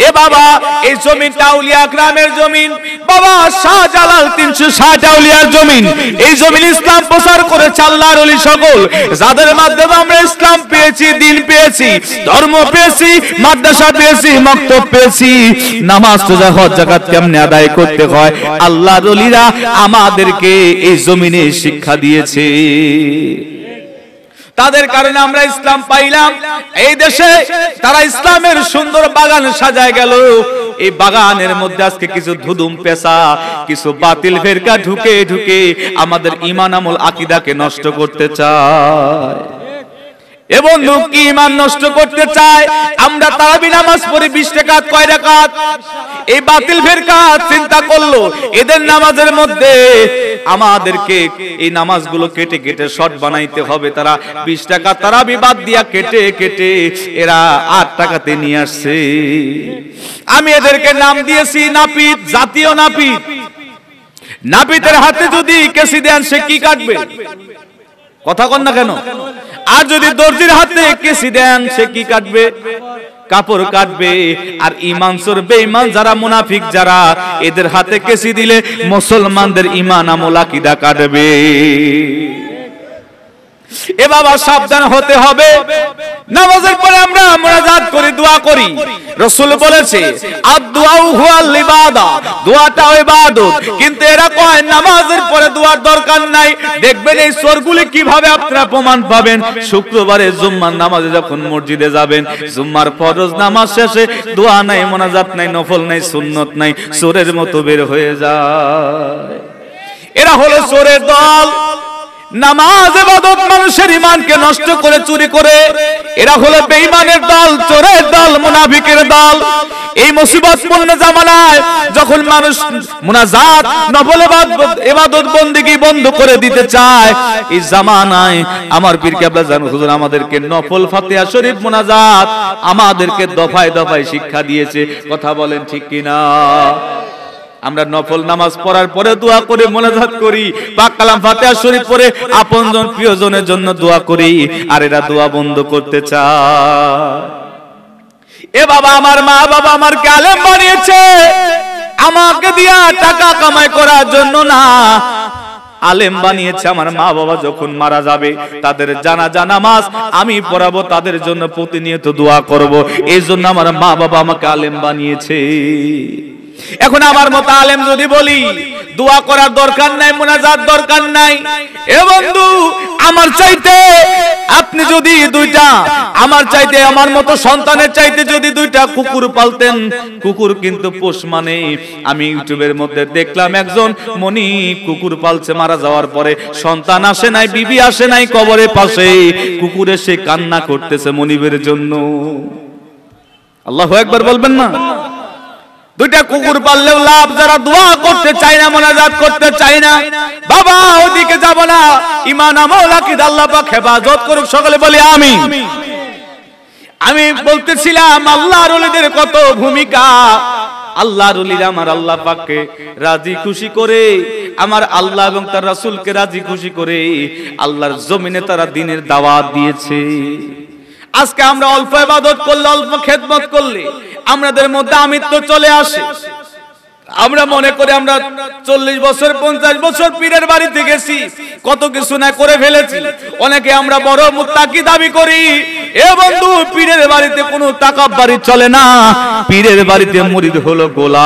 এ বাবা, এই জমিনটা আউলিয়া গ্রামের জমিন বাবা, শাহজালাল 360 আউলিয়ার জমিন। এই জমিন ইসলাম প্রচার করেছে আল্লাহর ওলি সকল, যাদের মাধ্যমে আমরা ইসলাম পেয়েছি, দিন পেয়েছি, ধর্ম পেয়েছি, মাদ্রাসা পেয়েছি, মক্তব পেয়েছি, নামাজ রোজা হজ যাকাত কেমনে আদায় করতে হয় আল্লাহর ওলিরা আমাদেরকে এই জমিনে শিক্ষা দিয়েছে। তাদের কারণে আমরা ইসলাম পাইলাম। এই দেশে তারা ইসলামের সুন্দর বাগান সাজায় গেল। এই বাগানের মধ্যে আজকে কিছু ধুদুম পেশা, কিছু বাতিল ফেরকা ঢুকে ঢুকে আমাদের ঈমান আমল আকীদাকে নষ্ট করতে চায়। এবং কি ঈমান নষ্ট করতে চায়? আমরা তারাবি নামাজ পড়ি 20 রাকাত, কয় রাকাত? এই বাতিল ফেরকা চিন্তা করলো এদের নামাজের মধ্যে আমাদেরকে এই নামাজগুলো কেটে কেটে শর্ট বানাইতে হবে। তারা 20 টাকা তারাবি বাদ দিয়া কেটে কেটে এরা 8 টাকাতে নিয়ে আসছে। আমি এদেরকে নাম দিয়েছি নাপিত, জাতীয় নাপিত। নাপিতের হাতে যদি কেসি দেন সে কি কাটবে? কথা কন না কেন? আর যদি দর্জির হাতে কেসি দেন সে কি কাটবে? কাপড় কাটবে। আর ঈমান চোর বেঈমান যারা মুনাফিক যারা, এদের হাতে কেসি দিলে মুসলমানদের ঈমান আমল আকীদা কাটবে। এ বাবা, সাবধান হতে হবে। নামাজের পরে আমরা মুনাজাত করি, দোয়া করি। রাসূল বলেছে আদ-দুআউ হুয়াল ইবাদা, দোয়াটা ইবাদত। কিন্তু এরা কয় নামাজের পরে দোয়ার দরকার নাই। দেখবেন এই চোরগুলি কিভাবে আপনারা প্রমাণ পাবেন? শুক্রবারে জুম্মার নামাজে যখন মসজিদে যাবেন, জুম্মার ফরজ নামাজ শেষে দোয়া নাই, মুনাজাত নাই, নফল নাই, সুন্নত নাই, চোরের মতো বের হয়ে যায়। এরা হলো চোরের দল। নামাজ ইবাদত মানুষের ঈমানকে নষ্ট করে চুরি করে। এরা হলো বেঈমানের দল, চোরের দল, মুনাফিকের দল। এই মুসিবতপূর্ণ জামানায় যখন মানুষ মুনাজাত নফল ইবাদত বন্দেগী বন্ধ করে দিতে চায়, এই জামানায় আমার পীর কেবলা জান হুজুর আমাদেরকে নফল ফাতিহা শরীফ মুনাজাত আমাদেরকে দফায় দফায় শিক্ষা দিয়েছে। কথা বলেন ঠিক কিনা? আমরা নফল নামাজ পড়ার পরে দোয়া করে মুনাজাত করি, পাক কালাম ফাতিহা শরীফ পড়ে আপনজন প্রিয়জনের জন্য দোয়া করি। আর এরা দোয়া বন্ধ করতে চায়। এ বাবা, আমার মা বাবা আমাকে আলেম বানিয়েছে আমাকে দিয়া টাকা কামাই করার জন্য না, আলেম বানিয়েছে আমার মা বাবা যখন মারা যাবে তাদের জানাজা নামাজ আমি পড়াবো, তাদের জন্য প্রতিনিয়ত দোয়া করব। এই জন্য আমার মা বাবা আমাকে আলেম বানিয়েছে। এখন আমার মতো আলেম যদি বলি দোয়া করার দরকার নাই, মুনাজাত দরকার নাই, এ বন্ধু আমার চাইতে আপনি যদি দুইটা, আমার চাইতে আমার মতো সন্তানের চাইতে যদি দুইটা কুকুর পালতেন, কুকুর কিন্তু পোষ মানে। আমি ইউটিউবের মধ্যে দেখলাম একজন মনি কুকুর পালছে, মারা যাওয়ার পরে সন্তান আসে নাই, বিবি আসে নাই, কবরের পাশে কুকুর এসে কান্না করতেছে মনিবের জন্য। আল্লাহু আকবার বলবেন না? দুইটা কুকুর পাললেও লাভ, যারা দোয়া করতে চায় না, মুনাজাত করতে চায় না, বাবা ওদিকে যাব না। ঈমান আমল আকীদা আল্লাহ পাক হেফাজত করুক, সকলে বলি আমিন। আমি বলতেছিলাম আল্লাহর ওলিদের কত ভূমিকা। আল্লাহর ওলিরা আমার আল্লাহ পাককে রাজি খুশি করে, আমার আল্লাহ এবং তার রাসূলকে রাজি খুশি করে আল্লাহর জমিনে তারা দ্বীনের দাওয়াত দিয়েছে। আজকে আমরা অল্প ইবাদত করলে, অল্প খেদমত করলে আমাদের মধ্যে আমিত্ব চলে আসে। আমরা মনে করি আমরা 40 বছর 50 বছর পীরের বাড়িতে গেছি, কত কিছু না করে ফেলেছি। অনেকে আমরা বড় মুত্তাকি দাবি করি। এ বন্ধু, পীরের বাড়িতে কোনো তাকাব্বুরি চলে না। পীরের বাড়িতে মুরিদ হলো গোলাম।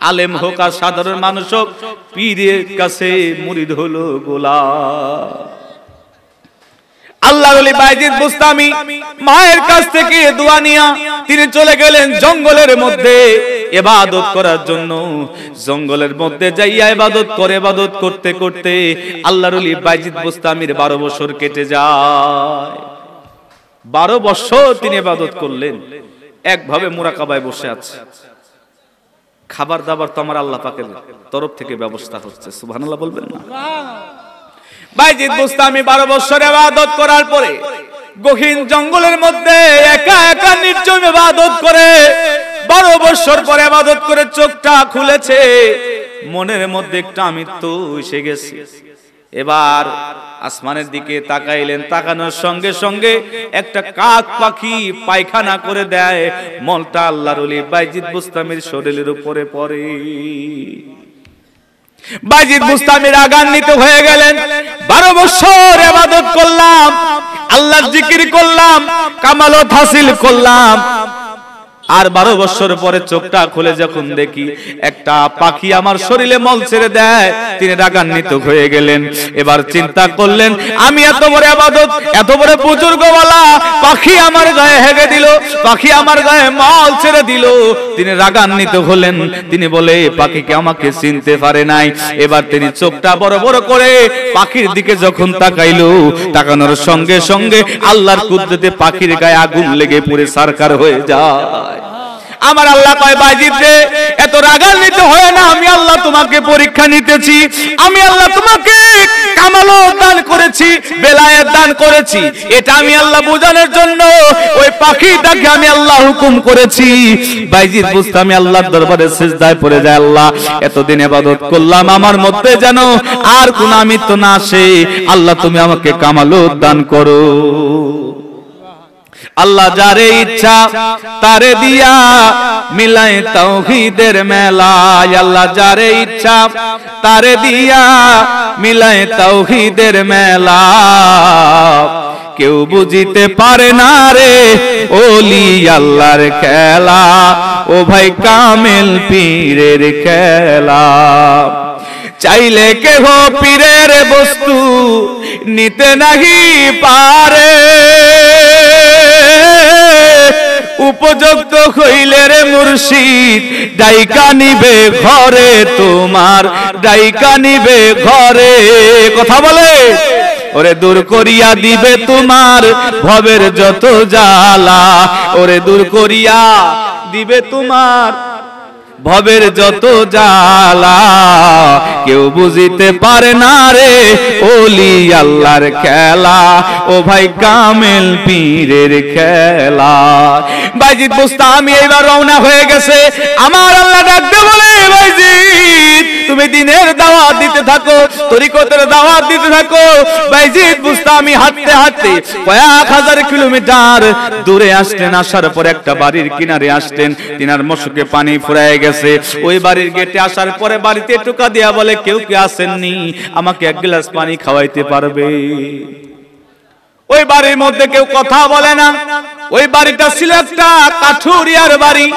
আলেম হোক আর সাধারণ মানুষ হোক, পীরের কাছে মুরিদ হলো গোলাম। আল্লাহর ওলি বাইজিদ বুস্তামি মায়ের কাছ থেকে দোয়া নিয়া তিনি চলে গেলেন জঙ্গলের মধ্যে। ইবাদত করার জন্য জঙ্গলের মধ্যে যাইয়া ইবাদত করে, ইবাদত করতে করতে আল্লাহর ওলি বাইজিদ বুস্তামির 12 বছর কেটে যায়। 12 বছর তিনি ইবাদত করলেন, একভাবে মুরাকাবায় বসে আছে। খাবার দাবার তো আমার আল্লাহ পাকের তরফ থেকে ব্যবস্থা হচ্ছে, সুবহানাল্লাহ বলবেন না? বাইজিদ বুস্তামি 12 বছর ইবাদত করার পরে গহীন জঙ্গলের মধ্যে একা একা নির্জন ইবাদত করে 12 বছর পরে ইবাদত করে চোখটা খুলেছে, মনের মধ্যে একটা আমৃত্যু এসে গেছে। এবার আসমানের দিকে তাকাইলেন, তাকানোর সঙ্গে সঙ্গে একটা কাক পাখি পায়খানা করে দেয়, মলটা আল্লাহর ওলি বাইজিদ বুস্তামির শরীরের উপরে পড়ে। বাইজিদ বুস্তামি রাগান্বিত হয়ে গেলেন, 12 বছর ইবাদত করলাম, আল্লাহর জিকির করলাম, কামালত হাসিল করলাম, আর 12 বছর পরে চোখটা খুলে যখন দেখি একটা পাখি আমার শরীরে মল ছেড়ে দেয়, তিনি রাগান্বিত হয়ে গেলেন। এবার চিন্তা করলেন, আমি এত বড় ইবাদত, এত বড় বুজুর্গওয়ালা পাখি আমার গায়ে হেগে দিল, পাখি আমার গায়ে মল ছেড়ে দিল। তিনি রাগান্বিত হলেন, তিনি বলে পাখিকে আমাকে চিনতে পারে নাই। এবার তিনি চোখটা বড় বড় করে পাখির দিকে যখন তাকাইলো, তাকানোর সঙ্গে সঙ্গে আল্লাহর কুদরতে পাখির গায়ে আগুন লেগে পুড়ে সারকার হয়ে যায়। আমার আল্লাহ কয়, বাইজিদ রে এত রাগান্বিত হয় না, আমি আল্লাহ তোমাকে পরীক্ষা নিতেছি, আমি আল্লাহ তোমাকে কামালত দান করেছি, বেলায়েত দান করেছি, এটা আমি আল্লাহ বোঝানোর জন্য ওই পাখিটাকে আমি আল্লাহ হুকুম করেছি। বাইজিদ বুস্তামি আল্লাহর দরবারে সিজদায় পড়ে যায়, আল্লাহ এতদিন ইবাদত করলাম, আমার মধ্যে যেন আর কোন আমৃত্যু না আসে, আল্লাহ তুমি আমাকে কামালত দান করো। আল্লাহ যারে ইচ্ছা তারে দিয়া মিলাই তাওহীদের মেলায়, আল্লাহ যারে ইচ্ছা তারে দিয়া মিলাই তাওহীদের মেলা। কেউ বুঝিতে পারে না রে ওলি আল্লাহর খেলা, ও ভাই কামেল পীরের খেলা। চাইলে কেহ পীরের বস্তু নিতে নাহি পারে, উপযুক্ত হইলে রে মুর্শিদ ডাইকা নিবে ঘরে তোমার, ডাইকা নিবে ঘরে। কথা বলে, ওরে দূর করিয়া দিবে তোমার ভবের যত জ্বালা, ওরে দূর করিয়া দিবে তোমার ভবের যত জ্বালা। কেউ বুঝিতে পারে না রে ওলি আল্লাহর খেলা, ও ভাই কামেল পীরের খেলা। বাইজিদ বুস্তামি এবার রওনা হয়ে গেছে। আমার আল্লাহ ডাকতে বলে, বাইজিদ তুমি দিনের দাওয়াত দিতে থাকো, তরিকতের দাওয়াত দিতে থাকো। বাইজিদ বুস্তামি হাঁটতে হাঁটতে কয়েক হাজার কিলোমিটার দূরে আসলেন। আসার পর একটা বাড়ির কিনারে আসলেন, তিনার মশকে পানি ফুরায় গেছে। ওই বাড়ির গেটে আসার পরে বাড়িতে টোকা দিয়া বলে, কেউ কি আসেননি, আমাকে এক গ্লাস পানি খাওয়াইতে পারবে? ওই বাড়ির মধ্যে কেউ কথা বলে না। ওই বাড়িটা ছিল একটা কাঠুরিয়ার বাড়ি।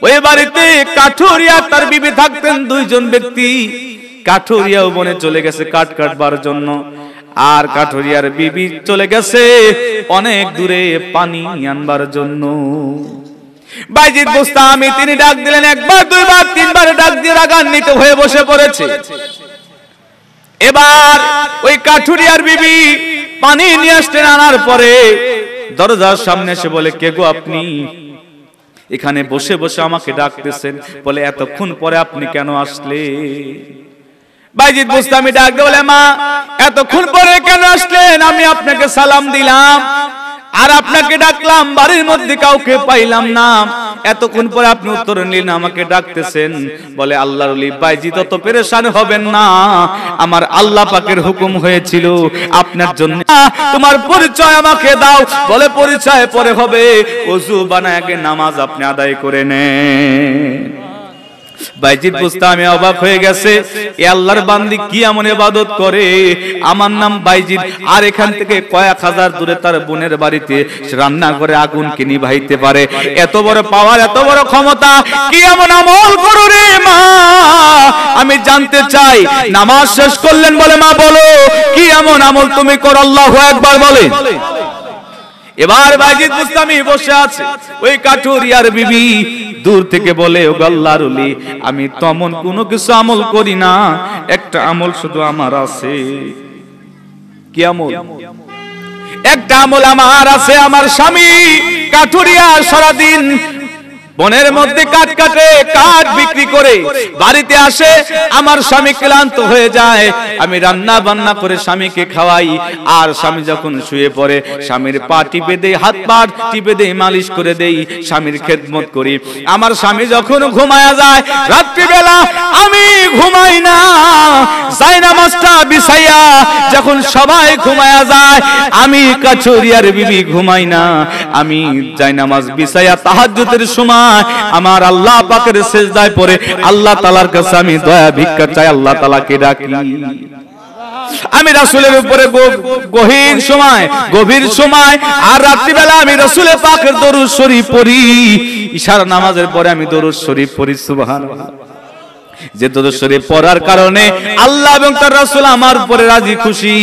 ওই বাড়িতে কাঠুরিয়া তার বিবি থাকতেন, দুইজন ব্যক্তি। কাঠুরিয়াও বনে চলে গেছে কাঠ কাটবার জন্য, আর কাঠুরিয়ার বিবি চলে গেছে অনেক দূরে পানি আনবার জন্য। বাইজিদ বুস্তামি তিনি ডাক দিলেন, একবার দুইবার তিনবার ডাক দিয়ে রাগান্বিত হয়ে বসে পড়েছে। এবার ওই কাঠুরিয়ার বিবি পানি নিয়ে আসতেন, আনার পরে দরজার সামনে এসে বলে, কে গো আপনি? এখানে বসে বসে আমাকে ডাকতেছেন। বলে, এতক্ষণ পরে আপনি কেন আসলে? বাইজিদ বুস্তামি ডাক দিয়ে বলে, মা এতক্ষণ পরে কেন আসলেন? আমি আপনাকে সালাম দিলাম আর আপনাকে ডাকলাম, বাড়ির মধ্যে কাউকে পাইলাম না, এতক্ষণ পরে আপনি উত্তর নিলেন, আমাকে ডাকতেছেন। বলে, আল্লাহর ওলি বাইজিদ অত পেরেশান হবেন না, আমার আল্লাহ পাকের হুকুম হয়েছিল আপনার জন্য, তোমার পরিচয় আমাকে দাও। বলে, পরিচয় পরে হবে, ওযু বানায় আগে নামাজ আপনি আদায় করে নেন। বাইজিদ বুস্তামি অবাক হয়ে গেছে, এ আল্লাহর বান্দি কি এমন ইবাদত করে, আমার নাম বাইজিদ, আর এখান থেকে কয়েক হাজার দূরে তার বোনের বাড়িতে রান্না করে আগুন কি নিভাইতে পারে? এত বড় পাওয়ার, এত বড় ক্ষমতা, কি এমন আমল করো রে মা, আমি জানতে চাই। নামাজ শেষ করলেন, বলে, মা বলো কি এমন আমল তুমি করো? আল্লাহু আকবার বলে। এবার বাইজিদ বুস্তামি বসে আছে, ওই কাঠুরিয়ার বিবি দূর থেকে বলে, ও আল্লাহর ওলি, আমি তেমন কোনো কিছু আমল করি না, একটা আমল শুধু আমার আছে। কি আমল? একটা আমল আমার আছে। আমার স্বামী কাঠুরিয়া সারাদিন বনের মধ্যে কাঠ কাটে, কাঠ বিক্রি করে বাড়িতে আসে। আমার স্বামী ক্লান্ত হয়ে যায়, আমি রান্না বান্না করে স্বামীকে খাওয়াই। আর স্বামী যখন শুয়ে পড়ে, স্বামীর পা টিপে দেই, হাত পা টিপে দেই, মালিশ করে দেই, স্বামীর খেদমত করি। আমার স্বামী যখন ঘুমায়া যায় রাত্রিবেলা, আমি ঘুমাই না, জায়নামাজটা বিছাইয়া যখন সবাই ঘুমায়া যায়, আমি কাছুরিয়ার বিবি ঘুমাই না, আমি জায়নামাজ বিছাইয়া তাহাজ্জুদের সময় আমার আল্লাহ পাকের সিজদায় পড়ে আল্লাহ তাআলার কাছে আমি দয়া ভিক্ষা চাই, আল্লাহ তাআলাকে ডাকি। আমি রাসূলের উপরে গভীর সময় আর রাত্রিবেলা আমি রাসূলের পাকের দরুদ শরীফ পড়ি। ইশার নামাজের পরে আমি দরুদ শরীফ পড়ি। সুবহানাল্লাহ। যে দরুদ শরীফ পড়ার কারণে আল্লাহ এবং তার রাসূল আমার উপরে রাজি খুশি।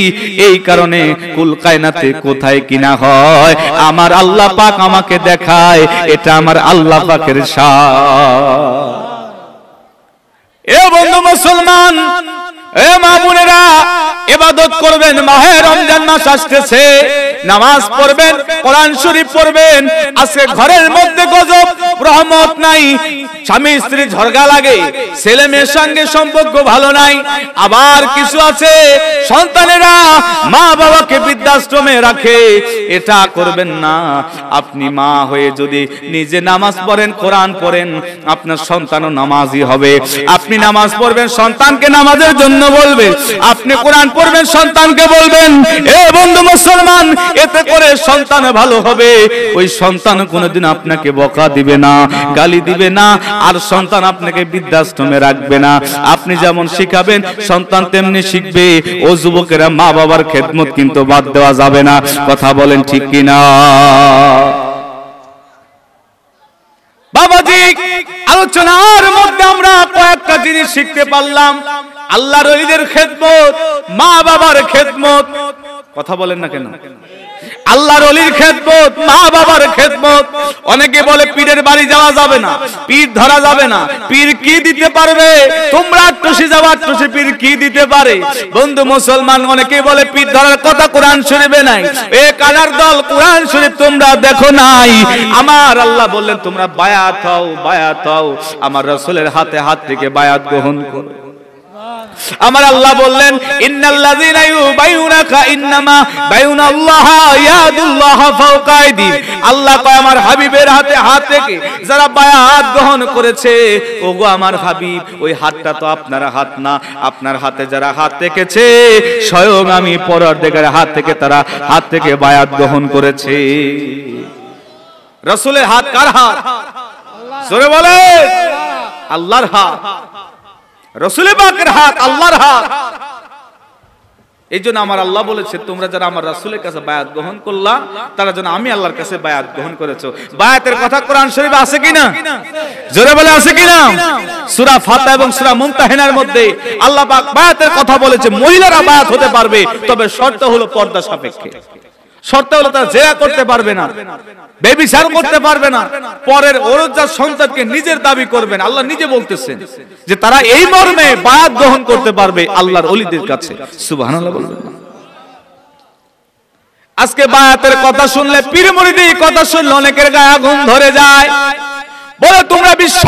এই কারণে কুল কায়নাতে কোথায় কিনা হয়, আমার আল্লাহ পাক আমাকে দেখায়, এটা আমার আল্লাহ পাকের শান। এ বন্ধু মুসলমান, এ মা বোনেরা, ইবাদত করবেন, মাহে রমজান মাস আসতেছে, নামাজ পড়বেন, কোরআন শরীফ পড়বেন। আজকে ঘরের মধ্যে গজব রহমত নাই, স্বামী স্ত্রী ঝগড়া লাগে, ছেলে মেয়ের সঙ্গে সম্পর্ক ভালো নাই। আবার কিছু আছে সন্তানেরা মা বাবাকে বৃদ্ধাশ্রমে রাখে, এটা করবেন না। আপনি মা হয়ে যদি নিজে নামাজ পড়েন, কোরআন পড়েন, আপনার সন্তানও নামাজি হবে। আপনি নামাজ পড়বেন, সন্তানকে নামাজের জন্য বলবেন। আপনি কোরআন পড়বেন, সন্তানকে বলবেন। এ বন্ধু মুসলমান, এতে করে সন্তান ভালো হবে। ওই সন্তান কোনোদিন আপনাকে বকা দিবে না, গালি দিবে না, আর সন্তান আপনাকে বৃদ্ধাশ্রমে রাখবে না। আপনি যেমন শিখাবেন সন্তান তেমনি শিখবে। ও যুবকেরা, মা বাবার খেদমত কিন্তু বাদ দেওয়া যাবে না। কথা বলেন ঠিক কিনা? বাবাজি, আলোচনার মধ্যে আমরা কয়েকটা জিনিস শিখতে পারলাম। আল্লাহর ওলিদের খেদমত, মা বাবার খেদমত। কথা বলেন না কেন? আল্লাহর ওলির খেদমত, মা বাবার খেদমত। অনেকে বলে পীরের বাড়ি যাওয়া যাবে না, পীর ধরা যাবে না। পীর কি দিতে পারবে? তোমরা টুসি যাওয়া, টুসি পীর কি দিতে পারে? বন্ধু মুসলমান, অনেকে বলে পীর ধরার কথা কোরআন শরীফে নাই। এ কানার দল, কোরআন শরীফ তোমরা দেখো নাই। আমার আল্লাহ বললেন তোমরা বায়াত হও, বায়াত হও, আমার রাসূলের হাতে হাত থেকে বায়াত গ্রহণ করো। আমার আল্লাহ বললেন, ইন্নাল্লাযীনা ইউবাইউনাকা ইন্নামা বাইউনাল্লাহ ইয়াদুল্লাহ ফাওকা আইদিহিম। আল্লাহ কয় আমার হাবিবের হাতে হাত থেকে যারা বায়াত গ্রহণ করেছে, ওগো আমার হাবিব, ওই হাতটা তো আপনার হাত না। আপনার হাতে যারা হাত রেখেছে, স্বয়ং আমি পরওয়ারদিগারের হাত থেকে তারা হাত থেকে বায়াত গ্রহণ করেছে। রাসূলের হাত কার হাত? জোরে বলে, আল্লাহর হাত। রাসূল পাকের হাত আল্লাহর হাত। এইজন্য আমার আল্লাহ বলেছে, তোমরা যারা আমার রাসূলের কাছে বায়াত গ্রহণ করলা, তারা যেন আমি আল্লাহর কাছে বায়াত গ্রহণ করেছো। বায়াতের কথা কোরআন শরীফে আছে কিনা? জোরে বলে, আছে কিনা? সূরা ফাতিহা এবং সূরা মুমতাহিনার মধ্যে আল্লাহ পাক বায়াতের কথা বলেছে। মহিলারা বায়াত হতে পারবে, তবে শর্ত হলো পর্দা সাপেক্ষে। শর্ত হলো তারা জেনা করতে পারবে না, ব্যভিচার করতে পারবে না, পরের ওরজার সন্তানকে নিজের দাবি করবেন। আল্লাহ নিজে বলতেছেন যে তারা এই মর্মে বায়াত গ্রহণ করতে পারবে আল্লাহর ওলিদের কাছে। সুবহানাল্লাহ বলবেন। আজকে বায়াতের কথা শুনলে, পীর মুরিদের কথা শুনলে অনেকের গায়ে আগুন ধরে যায়। বলে তোমরা বিশ্ব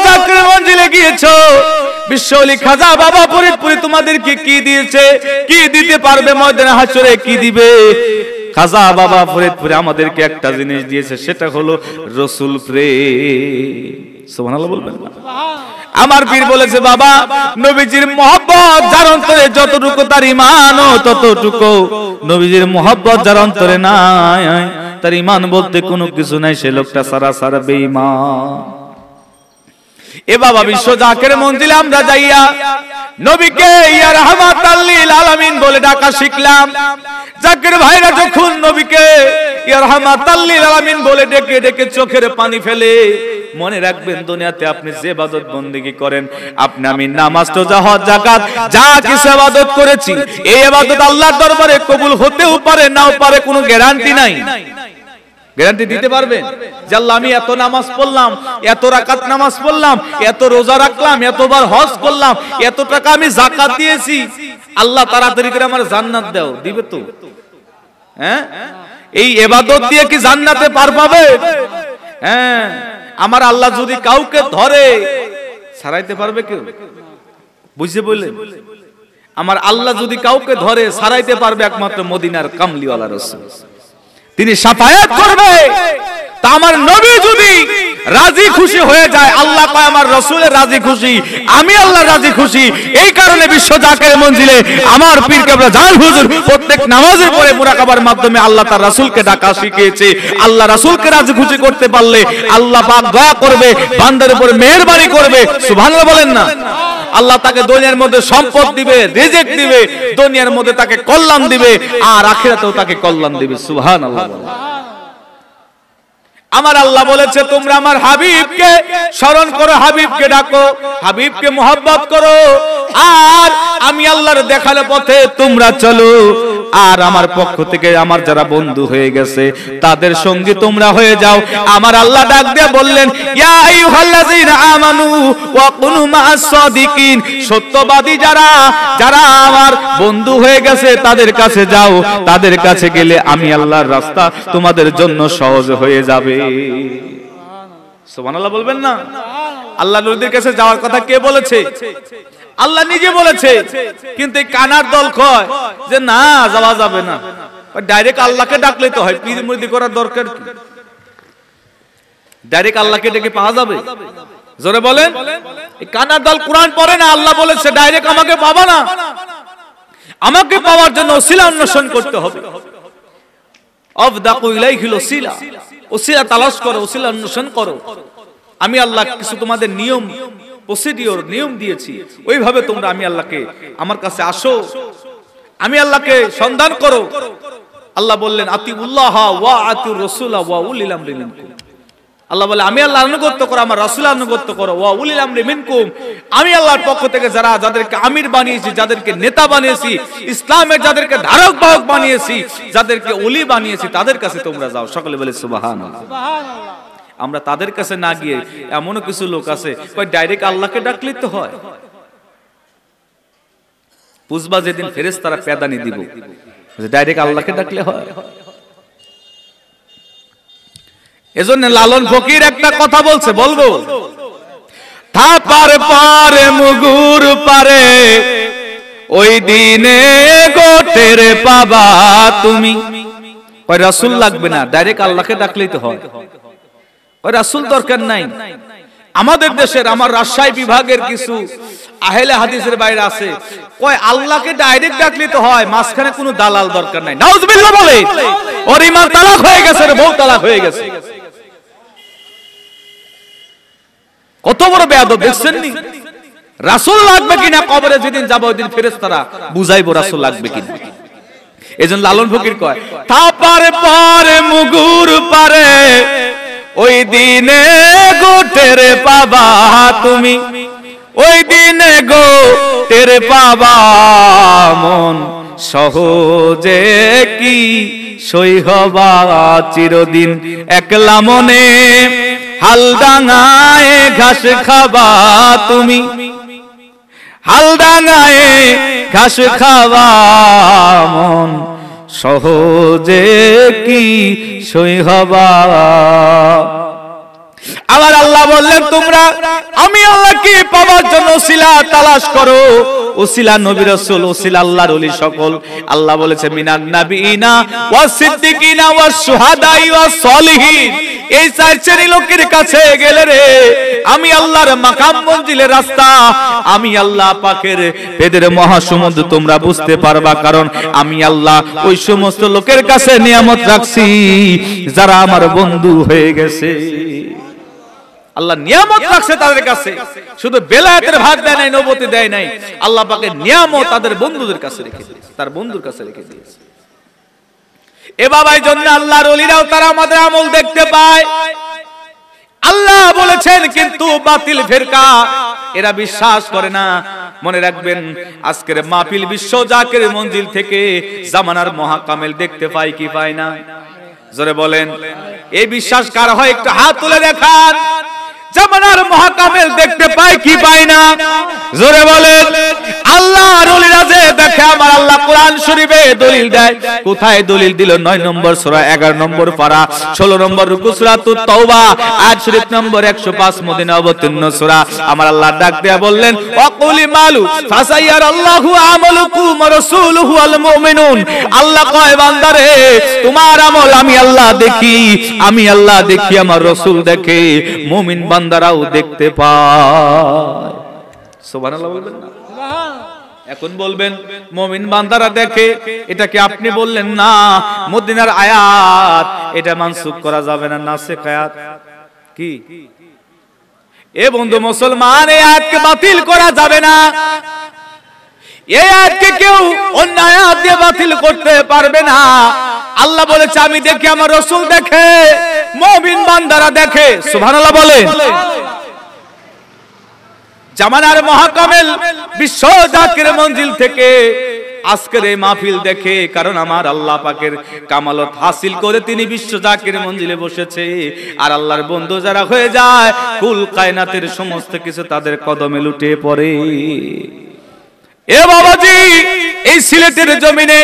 জাকিরের মঞ্জিলে গিয়েছো, বিশ্ব ওলি খাজা বাবা ফরিদপুরি তোমাদেরকে কি দিয়েছে? কি দিতে পারবে? ময়দানে হাশরে কি দিবে? খাজা বাবা ফরিদপুরে আমাদেরকে একটা জিনিস দিয়েছে, সেটা হলো রাসূল প্রেম। সুবহানাল্লাহ বলবেন। আমার পীর বলেছে, বাবা নবীজির মহব্বত যার অন্তরে যতটুকু, তার ঈমানও ততটুকু। নবীজির মহব্বত যার অন্তরে নাই, তার ঈমান বলতে কোনো কিছু নাই, সে লোকটা সারা বেঈমান। এ বাবা, বিশ্ব জাকিরের মঞ্জিলে আমরা যাইয়া নবীকে ইয়া রাহমাতাল লিল আলামিন বলে ডাকা শিখলাম। জাকির ভাইরা যখন নবীকে ইয়া রাহমাতাল লিল আলামিন বলে ডেকে ডেকে চোখের পানি ফেলে, মনে রাখবেন দুনিয়াতে আপনি যে ইবাদত বندگی করেন, আপনি আমি নামাজ, রোজা, হজ, যাকাত যা কিছু ইবাদত করেছি, এই ইবাদত আল্লাহর দরবারে কবুল হতেও পারে, নাও পারে, কোনো গ্যারান্টি নাই। গ্যারান্টি দিতে পারবেন যে আল্লাহ আমি এত নামাজ পড়লাম, এত রাকাত নামাজ পড়লাম, এত রোজা রাখলাম, এতবার হজ করলাম, এত টাকা আমি যাকাত দিয়েছি, আল্লাহ তাড়াতাড়ি করে আমার জান্নাত দাও, দিবে তো? হ্যাঁ, এই ইবাদত দিয়ে কি জান্নাতে পার পাবে? হ্যাঁ, আমার আল্লাহ যদি কাউকে ধরে ছাড়াইতে পারবে কেউ? বুঝে বললেন? আমার আল্লাহ যদি কাউকে ধরে ছাড়াইতে পারবে একমাত্র মদিনার কামলিওয়ালা রাসূল, তিনি শাফায়াত করবে। তা আমার নবী যদি রাজি খুশি হয়ে যায়, আল্লাহ কয় আমার রাসূলের রাজি খুশি, আমি আল্লাহ রাজি খুশি। এই কারণে বিশ্ব জাকের মঞ্জিলে আমার পীর কেবলা জাল হুজুর প্রত্যেক নামাজের পরে মুরাকাবার মাধ্যমে আল্লাহ তার রাসূলকে ডাকা শিখিয়েছে। আল্লাহ রাসূলকে রাজি খুশি করতে পারলে আল্লাহ পাক দয়া করবে, বান্দার উপরে মেহেরবানি করবে। সুবহানাল্লাহ বলেন না? আল্লাহ তাকে দুনিয়ার মধ্যে সম্পদ দিবে, রিজিক দিবে, দুনিয়ার মধ্যে তাকে কল্যাণ দিবে, আর আখিরাতেও তাকে কল্যাণ দিবে। সুবহানাল্লাহ। আমার আল্লাহ বলেছে তোমরা আমার হাবিবকে স্মরণ করো, হাবিবকে ডাকো, হাবিবকে মোহাব্বত করো, আর আমি আল্লাহর দেখালে পথে তোমরা চলো। আর আমার পক্ষ থেকে আমার যারা বন্ধু হয়ে গেছে তাদের সঙ্গে তোমরা হয়ে যাও। আমার আল্লাহ ডাক দিয়ে বললেন ইয়া আইয়ুহাল্লাযীনা আমানু ওয়া কুনু মা'আস সাদিকিন, সত্যবাদী যারা যারা আমার বন্ধু হয়ে গেছে তাদের কাছে যাও, তাদের কাছে গেলে আমি আল্লাহর রাস্তা তোমাদের জন্য সহজ হয়ে যাবে। সুবহানাল্লাহ বলবেন না? আল্লাহ নবীর কাছে যাওয়ার কথা কে বলেছে? আল্লাহ নিজে বলেছে। কিন্তু এই কানার দল কয় যে না, যাওয়া যাবে না, ডাইরেক্ট আল্লাহকে ডাকলে তো হয়, পীর মুরিদি করার দরকার কি? ডাইরেক্ট আল্লাহকে ডেকে পাওয়া যাবে? জোরে বলেন। এই কানার দল কোরআন পড়ে না, আল্লাহ বলেছে ডাইরেক্ট আমাকে পাবা না, আমাকে পাওয়ার জন্য ওসিলা অন্বেষণ করতে হবে। আফদাকু ইলাইহিল ওসিলা, ওসিলা তালাশ করো, ওসিলা অন্বেষণ করো। আমি আল্লাহ কিছু তোমাদের নিয়ম প্রসিডিওর নিয়ম দিয়েছি, ওইভাবে তোমরা আমি আল্লাহকে আমার কাছে আসো, আমি আল্লাহকে সন্ধান করো। আল্লাহ বললেন আতিউল্লাহ ওয়া আতিউর রাসূলা ওয়া উলিল আমরি মিনকুম। আল্লাহ বলে আমি আল্লাহর আনুগত্য করো, আমার রাসূলের আনুগত্য করো। ওয়া উলিল আমরি মিনকুম, আমি আল্লাহর পক্ষ থেকে যারা যাদেরকে আমির বানিয়েছি, যাদেরকে নেতা বানিয়েছি, ইসলামের যাদেরকে ধারক বাহক বানিয়েছি, যাদেরকে ওলি বানিয়েছি, তাদের কাছে তোমরা যাও। সকলে বলে সুবহানাল্লাহ। সুবহানাল্লাহ। আমরা তাদের কাছে না গিয়ে এমনও কিছু লোক আছে কই ডাইরেক্ট আল্লাহকে ডাকলেই তো হয়। বুঝবা যেদিন ফেরেশতারা পেদানি দিব যে ডাইরেক্ট আল্লাহকে ডাকলে হয়। এজন্য লালন ফকির একটা কথা বলছে, বলবো থাপার পারে মুগুর পারে ওই দিনে গোটের পাবা তুমি। ওই রাসূল লাগবে না, ডাইরেক্ট আল্লাহকে ডাকলেই তো হয়। ওই রাসূল দরকার নাই। আমাদের দেশের আমার রাজশাহী বিভাগের কিছু আহলে হাদিসের বাইরে আছে কয় আল্লাহকে ডাইরেক্ট ডাকলে তো হয়, মাঝখানে কোনো দালাল দরকার নাই। নাউজুবিল্লাহ বলে ওর ঈমান তালাক হয়ে গেছে, বউ তালাক হয়ে গেছে। কত বড় বেয়াদব দেখছেন নি? রাসূল লাগবে কিনা কবরে যেদিন যাব ওই দিন ফেরেশতারা বুঝাইবো রাসূল লাগবে কিনা। এজন্য লালন ফকির কয় থাপার পারে মুগুর পারে ওই দিনে গোটের পাবা তুমি, ওই দিনে গোটের পাবা মন সহজে কি সই হবা চিরদিন একলা মনে হালডাঙায় ঘাস খাবা তুমি, হালডাঙায় ঘাস খাবা মন সহজে কি সই হবা। আবার আল্লাহ বললেন তোমরা আমি আল্লাহকে পাওয়ার জন্য ওসিলা তালাশ করো। ওসিলা নবী রাসূল, ওসিলা আল্লাহর ওলি সকল। আল্লাহ বলেছে মিনান নাবিয়িনা ওয়াস সিদ্দিকিনা ওয়াস শুহাদাই ওয়াস সলিহিন। এই চার শ্রেণীর লোকের কাছে গেলে রে আমি আল্লাহর মাকাম মঞ্জিলের রাস্তা, আমি আল্লাহ পাকের পেদের মহাসমুদ্র তোমরা বুঝতে পারবা। কারণ আমি আল্লাহ ওই সমস্ত লোকের কাছে নিয়ামত রাখছি যারা আমার বন্ধু হয়ে গেছে। আল্লাহ নিয়ামত রাখছে তাদের কাছে, শুধু বেলায়েতের ভাগ দেয় নাই, নবুয়তি দেয় নাই। আল্লাহ পাকের নিয়ামত তাদের বন্ধুদের কাছে রেখে দিয়েছে, তার বন্ধুর কাছে রেখে দিয়েছে। এ বাবাই জন্য আল্লাহর ওলিরাও তারা আমাদের আমল দেখতে পায়। আল্লাহ বলেছেন কিন্তু বাতিল ফিরকা এরা বিশ্বাস করে না। মনে রাখবেন আজকের মাহফিল বিশ্ব জাকের মঞ্জিল থেকে জামানার মহাকামেল দেখতে পাই কি পায় না? জোরে বলেন এই বিশ্বাস কার হয় একটু হাত তুলে দেখান। জামানার মহাকামেল দেখতে পায় কি পায় না? জোরে বলেন। আল্লাহর ওলিরা যে দেখে আমার আল্লাহ কোরআন শরীফে দলিল দেয়। কোথায় দলিল দিল? 9 নম্বর সূরা 11 নম্বর পারা 16 নম্বর রুকু সূরাতুত তাওবা আয়াত শরীফ নম্বর 105 মদিনা অবতীর্ণ সূরা। আমার আল্লাহ ডাক দেয়া বললেন ওয়াকুলি মালু ফাসাইয়ারাল্লাহু আমালুকুম ওয়া রাসূলুহু আল মুমিনুন। আল্লাহ কয় বান্দারে তোমার আমল আমি আল্লাহ দেখি, আমি আল্লাহ দেখি, আমার রাসূল দেখে, মুমিন বান্দারাও দেখতে পায়। সুবহানাল্লাহ বলবেন না? এখন বলবেন মুমিন বান্দারা দেখে, এটা কি আপনি বললেন না মদিনার আয়াত, এটা মানসুখ করা যাবে না, নাসিখ আয়াত কি? এ বন্ধু মুসলমান, এই আয়াতকে বাতিল করা যাবে না। এই আয়াতকে কেউ অন্য আয়াত দিয়ে বাতিল করতে পারবে না। আল্লাহ বলেছে আমি দেখি, আমার রাসূল দেখে, মুমিন বান্দারা দেখে। সুবহানাল্লাহ বলেন। জামানার মহাকামেল বিশ্ব জাকির মঞ্জিল থেকে আজকের এই মাহফিল দেখে, কারণ আমার আল্লাহ পাকের কামালত হাসিল করে তিনি বিশ্ব জাকির মঞ্জিলে বসেছে। আর আল্লাহর বন্ধু যারা হয়ে যায়, কুল কায়নাতের সমস্ত কিছু তাদের কদমে লুটে পড়ে। এ বাবাজি, এই সিলেটের জমিনে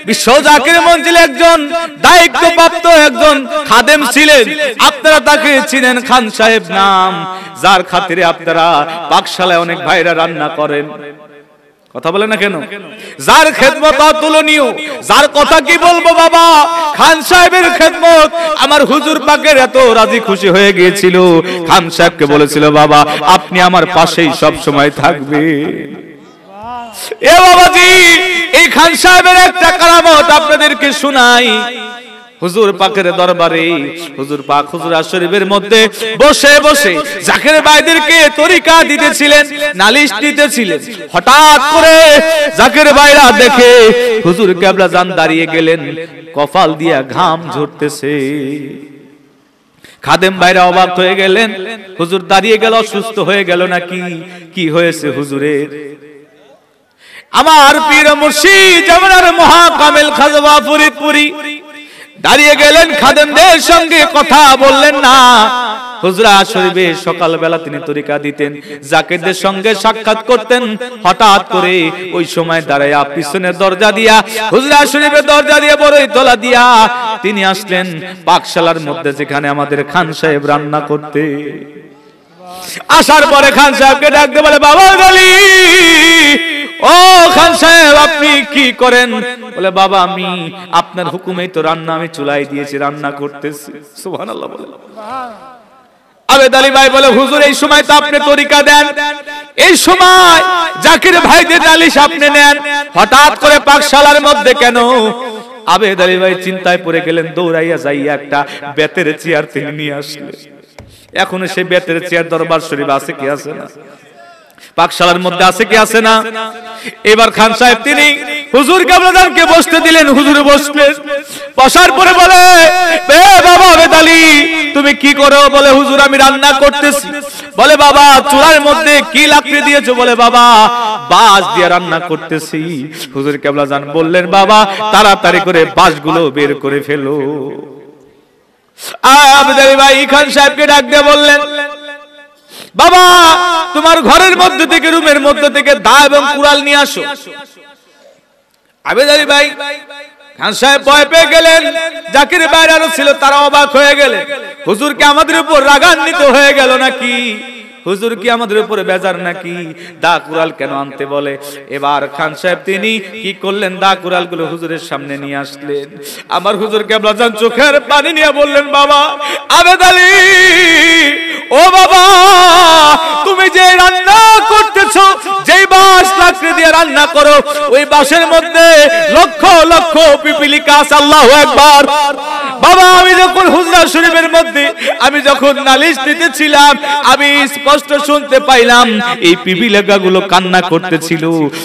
বিশ্ব জাকির মঞ্জিলে একজন দায়িত্বপ্রাপ্ত একজন খাদেম ছিলেন। আপনারা তাকে চিনেন, খান সাহেব নাম, যার খাতিরে আপনারা পাকশালায় অনেক ভাইরা রান্না করেন। কথা বলে না কেন? যার খেদমত অতুলনীয়, যার কথা কি বলবো বাবা, খান সাহেবের খেদমত আমার হুজুর পাকের এত রাজি খুশি হয়ে গিয়েছিল, খান সাহেবকে বলেছিল বাবা আপনি আমার পাশেই সব সময় থাকবেন। এ বাবাজি, এই খান সাহেবের একটা কারামত আপনাদেরকে শোনাই। হুজুর পাকের দরবারে হুজুর পাক হুজুর শরীফের মধ্যে বসে বসে জাকির ভাইদেরকে তরিকা দিতেছিলেন, নালিশ দিতেছিলেন। হঠাৎ করে জাকির ভাইরা দেখে হুজুর কেবলা জান দাঁড়িয়ে গেলেন, কপাল দিয়া ঘাম ঝরতেছে। খাদেম ভাইরা অবাক হয়ে গেলেন, হুজুর দাঁড়িয়ে গেল, অসুস্থ হয়ে গেল নাকি? কি হয়েছে হুজুরের? আমার পীর মুর্শিদ জামানার মহাকামেল খাজা ফরিদপুরি দাঁড়িয়ে গেলেন, খাদেমদের সঙ্গে কথা বললেন না। হুজরা শরীফে সকালবেলা তিনি তরিকা দিতেন, জাকিরদের সঙ্গে সাক্ষাৎ করতেন। হঠাৎ করে ওই সময় দাঁড়ায়া পিছনের দরজা দিয়া, হুজরা শরীফের দরজা দিয়ে বড়ই তলা দিয়া তিনি আসলেন পাকশালার মধ্যে, যেখানে আমাদের খান সাহেব রান্না করতে। আসার পরে খান সাহেবকে ডাকতে বলে বাবা গলি, ও খান সাহেব আপনি কি করেন? বলে বাবা আমি আপনার হুকুমেই তো রান্না আমি চুলাই দিয়েছি, রান্না করতেছি। সুবহানাল্লাহ বলে। আবেদ আলী ভাই বলে হুজুর এই সময় তো আপনি তরিকা দেন, এই সময় জাকির ভাইদের নালিশ আপনি নেন, হঠাৎ করে পাকশালার মধ্যে কেন? আবেদ আলী ভাই চিন্তায় পড়ে গেলেন, দৌড়াইয়া যাইয়া একটা বেতের চেয়ার তিনি নিয়ে আসলেন। এখনো সেই বেতের চেয়ার দরবার শরীফ আছে কি আছে না? পাকশালার মধ্যে আছে কি আছে না? এবার খান সাহেব তিনি হুজুর কেবলাদানকে বসতে দিলেন, হুজুর বসলেন। বসার পরে বলে এ বাবা আবেদ আলী তুমি কি করো? বলে হুজুর আমি রান্না করতেছি। বলে বাবা চুলার মধ্যে কি লাকড়ি দিয়েছো? বলে বাবা বাঁশ দিয়ে রান্না করতেছি। হুজুর কেবলাদান বললেন বাবা তাড়াতাড়ি করে বাঁশগুলো বের করে ফেলো। আবেদ আলী ভাই খান সাহেবকে ডাক দিয়ে বললেন বাবা তোমার ঘরের মধ্যে থেকে, রুমের মধ্যে থেকে দা এবং কুড়াল নিয়ে আসো। আবেদ আলী ভাই খান সাহেব ভয় পেয়ে গেলেন, জাকির ভাইরা ছিল তারা অবাক হয়ে গেলেন, হুজুর কি আমাদের উপর রাগান্বিত হয়ে গেল নাকি? হুজুর কি আমাদের উপরে বেজার নাকি? দা কুড়াল কেন আনতে বলে? এবার খান সাহেব তিনি কি করলেন, দা কুড়াল গুলো হুজুরের সামনে নিয়ে আসলেন। আমার হুজুর কেবলা যান চোখের পানি নিয়ে বললেন বাবা আবেদ আলী, ও বাবা তুমি যে রান্না করতেছো, যেই বাঁশ লাকড়ি দিয়ে রান্না করো, ওই বাঁশের মধ্যে লক্ষ লক্ষ পিপিলিকা আছে। আল্লাহু আকবার। বাবা আমি যখন হুজরা শরীফের মধ্যে আমি যখন নালিশ দিতেছিলাম, আমি স্পষ্ট শুনতে পাইলাম এই পিপিলিকাগুলো কান্না করতেছিল,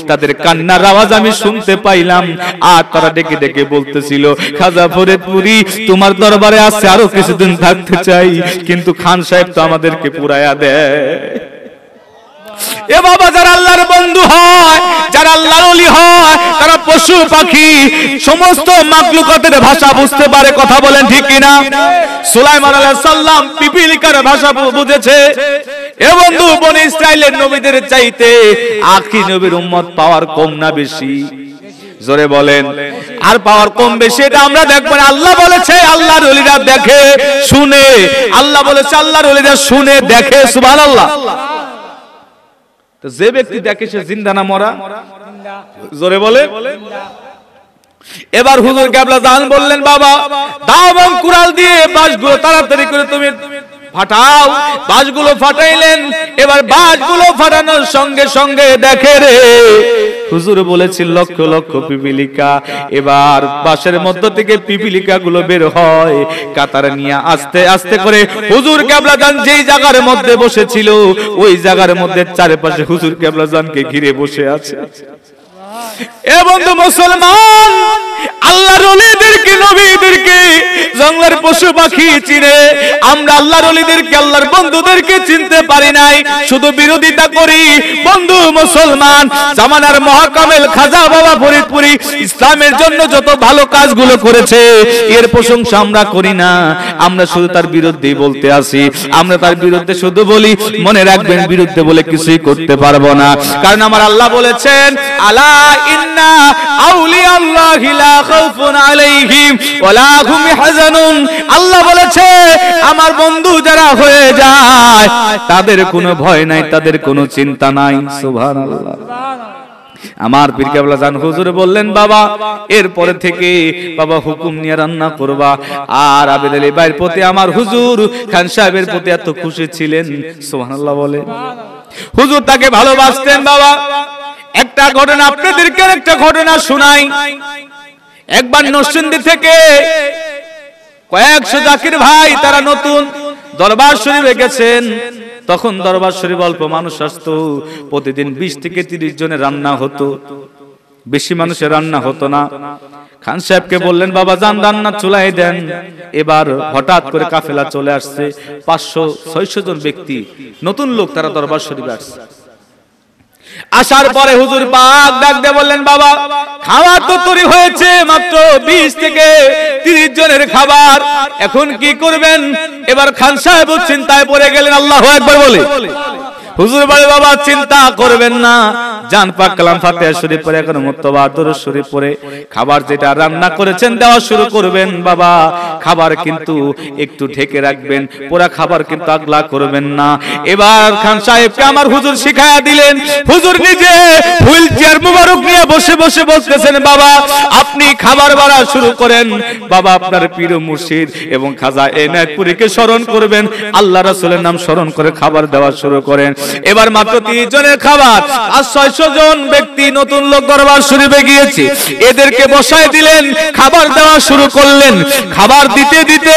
তাদের কান্নার আওয়াজ আমি শুনতে পাইলাম। আর তারা ডেকে ডেকে বলতেছিল খাজা ফরিদপুরি তোমার দরবারে আছে, আরো কিছুদিন থাকতে চাই, কিন্তু খান সাহেব তো আমাদেরকে পুরাইয়া দেয়। এ বাবা যারা আল্লাহর বন্ধু হয়, যারা আল্লাহর ওলি হয়, তারা পশু পাখি সমস্ত মাখলুকাতের ভাষা বুঝতে পারে, কথা বলেন ঠিক কিনা? সুলাইমান আলাইহিস সালাম পিপিলিকার ভাষা বুঝেছে। এ বন্ধু, বনি ইসরাইলের নবীদের চাইতে আখি নবীর উম্মত পাওয়ার কম না বেশি? জোরে বলেন। আর পাওয়ার কম বেশি এটা আমরা দেখব না। আল্লাহ বলেছে আল্লাহর ওলিরা দেখে শুনে, আল্লাহ বলেছে আল্লাহর ওলিরা শুনে দেখে, সুবহানাল্লাহ। তো যে ব্যক্তি দেখে সে জিন্দা না মরা? জোরে বলে। এবার হুজুর কেবলা জান বললেন, বাবা দাও এবং কুড়াল দিয়ে বাঁশগুলো তাড়াতাড়ি করে তুমি ফাটাও। বাঁশগুলো ফাটাইলেন। এবার বাঁশগুলো ফাটানোর সঙ্গে সঙ্গে দেখে রে, হুজুর বলেছিল লক্ষ লক্ষ পিপিলিকা। এবার বাঁশের মধ্য থেকে পিপিলিকা গুলো বের হয় কাতারে নিয়ে আস্তে আস্তে করে হুজুর কেবলা জান যেই জায়গার মধ্যে বসেছিল ওই জায়গার মধ্যে চারপাশে হুজুর কেবলা জানকে ঘিরে বসে আছে। এ বন্ধু মুসলমান, আল্লাহর ওলিদেরকে নবীদেরকে জঙ্গলের পশু পাখি চিনে, আমরা আল্লাহর ওলিদেরকে আল্লাহর বন্ধুদেরকে চিনতে পারি নাই, শুধু বিরোধিতা করি। বন্ধু মুসলমান, জামানার মহাকামেল খাজা বাবা ফরিদপুরি ইসলামের জন্য যত ভালো কাজগুলো করেছে এর প্রশংসা আমরা করি না, আমরা শুধু তার বিরুদ্ধেই বলতে আসি। আমরা তার বিরুদ্ধে শুধু বলি, মনে রাখবেন বিরুদ্ধে বলে কিছুই করতে পারবো না। কারণ আমার আল্লাহ বলেছেন, আলা ইন্না আউলিয়া আল্লাহি লা খাউফুন আলাইহিম ওয়া লা হুম ইয়াহজানুন। আল্লাহ বলেছে আমার বন্ধু যারা হয়ে যায় তাদের কোনো ভয় নাই, তাদের কোনো চিন্তা নাই। সুবহানাল্লাহ। আমার পীর কেবলা জান হুজুর বললেন, বাবা এরপরে থেকে বাবা হুকুম নিয়ে রান্না করবা। আর আবেদ আলী ভাইয়ের প্রতি আমার হুজুর খান সাহেবের প্রতি এত খুশি ছিলেন, সুবহানাল্লাহ বলে। হুজুর তাকে ভালোবাসতেন। বাবা একটা ঘটনা আপনাদেরকে একটা ঘটনা শোনাই। একবার নরসিংদী থেকে কয়েকশো জাকির ভাই তারা নতুন দরবার শরীফে গেছেন। তখন দরবার শরীফ অল্প মানুষ আসতো, প্রতিদিন 20 থেকে 30 জনের রান্না হতো, বেশি মানুষের রান্না হতো না। খান সাহেবকে বললেন, বাবা যান রান্না চুলাই দেন। এবার হঠাৎ করে কাফেলা চলে আসছে, 500-600 জন ব্যক্তি নতুন লোক তারা দরবার শরীফে আসছে। আসার পরে হুজুর পাক ডাক দিয়ে বললেন, বাবা খাবার তো তৈরি হয়েছে, মাত্র 20 থেকে 30 জনের খাবার, এখন কি করবেন? এবার খান সাহেব চিন্তায় পড়ে গেলেন। আল্লাহু আকবার বলে হুজুর বলে, বাবা চিন্তা করবেন না, জান পাক কালাম ফাতিহা শরীফ পড়ে এখন মুত্তাবার দরুদ শরীফ পড়ে খাবার যেটা রান্না করেছেন দেওয়া শুরু করবেন। বাবা খাবার কিন্তু একটু ঢেকে রাখবেন, পুরা খাবার কিন্তু আগলা করবেন না। এবার খান সাহেবকে আমার হুজুর শিখায়া দিলেন। হুজুর নিজে হুইল চেয়ার মুবারক নিয়ে বসে বসে বলতেছেন, বাবা আপনি খাবার বাড়া শুরু করেন। বাবা আপনার পীর মুর্শিদ এবং খাজা এনায়েতপুরীকে স্মরণ করবেন, আল্লাহ রাসূলের নাম স্মরণ করে খাবার দেওয়া শুরু করেন। এবার মাত্র 30 জনের খাবার, আর 600 জন ব্যক্তি নতুন লোক দরবার শরীফে গিয়েছে, এদেরকে বসায় দিলেন, খাবার দেওয়া শুরু করলেন। খাবার দিতে দিতে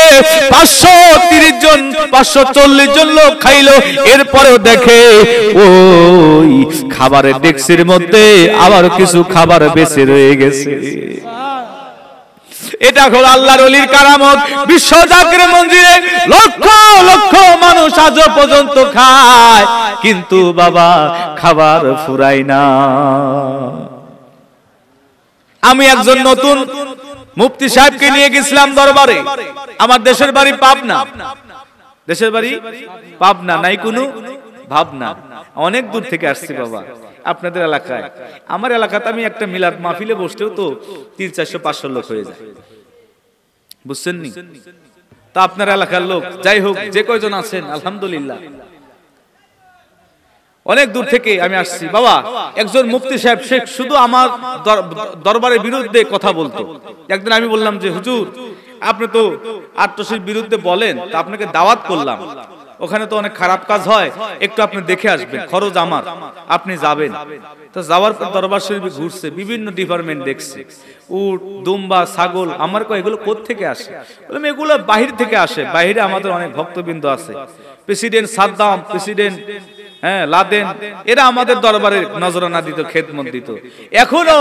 530 জন 540 জন লোক খাইলো। এরপরেও দেখে ওই খাবারের ডেক্সির মধ্যে আবার কিছু খাবার বেঁচে রয়ে গেছে। এটা হলো আল্লাহর ওলির কারামত। বিশ্ব জাকির মঞ্জিলে লক্ষ লক্ষ মানুষ আজও পর্যন্ত খায়, কিন্তু বাবা খাবার ফুরায় না। আমি একজন নতুন মুফতি সাহেবকে নিয়ে গেছিলাম দরবারে। আমার দেশের বাড়ি পাবনা, দেশের বাড়ি পাবনা, নাই কোনো ভাবনা, অনেক দূর থেকে আসছি বাবা আপনাদের এলাকায়। আমার এলাকাতে আমি একটা মিলাদ মাহফিলে বসতেও তো 300-400 লোক হয়ে যায়, বুঝছেন নি? তা আপনার এলাকার লোক যাই হোক যে কয়জন আছেন আলহামদুলিল্লাহ, অনেক দূর থেকে আমি আসছি। বাবা একজন মুফতি সাহেব শেখ শুধু আমার দরবারের বিরুদ্ধে কথা বলতো। একদিন আমি বললাম যে হুজুর আপনি তো আত্মশীর বিরুদ্ধে বলেন, তা আপনাকে দাওয়াত করলাম, ওখানে তো অনেক খারাপ কাজ হয়, একটু আপনি দেখে আসবেন, খরচ আমার, আপনি যাবেন। তো যাওয়ার পর দরবার শরীফে ঘুরছে, বিভিন্ন ডিপার্টমেন্ট দেখছে, উট দুম্বা ছাগল। আমার কয় এগুলো কোথা থেকে আসে? বললাম এগুলো বাহির থেকে আসে, বাহিরে আমাদের অনেক ভক্তবৃন্দ আছে, প্রেসিডেন্ট সাদ্দাম, প্রেসিডেন্ট লাদেন, এরা আমাদের দরবারে নজরানা দিত, খেদমত দিত। এখনো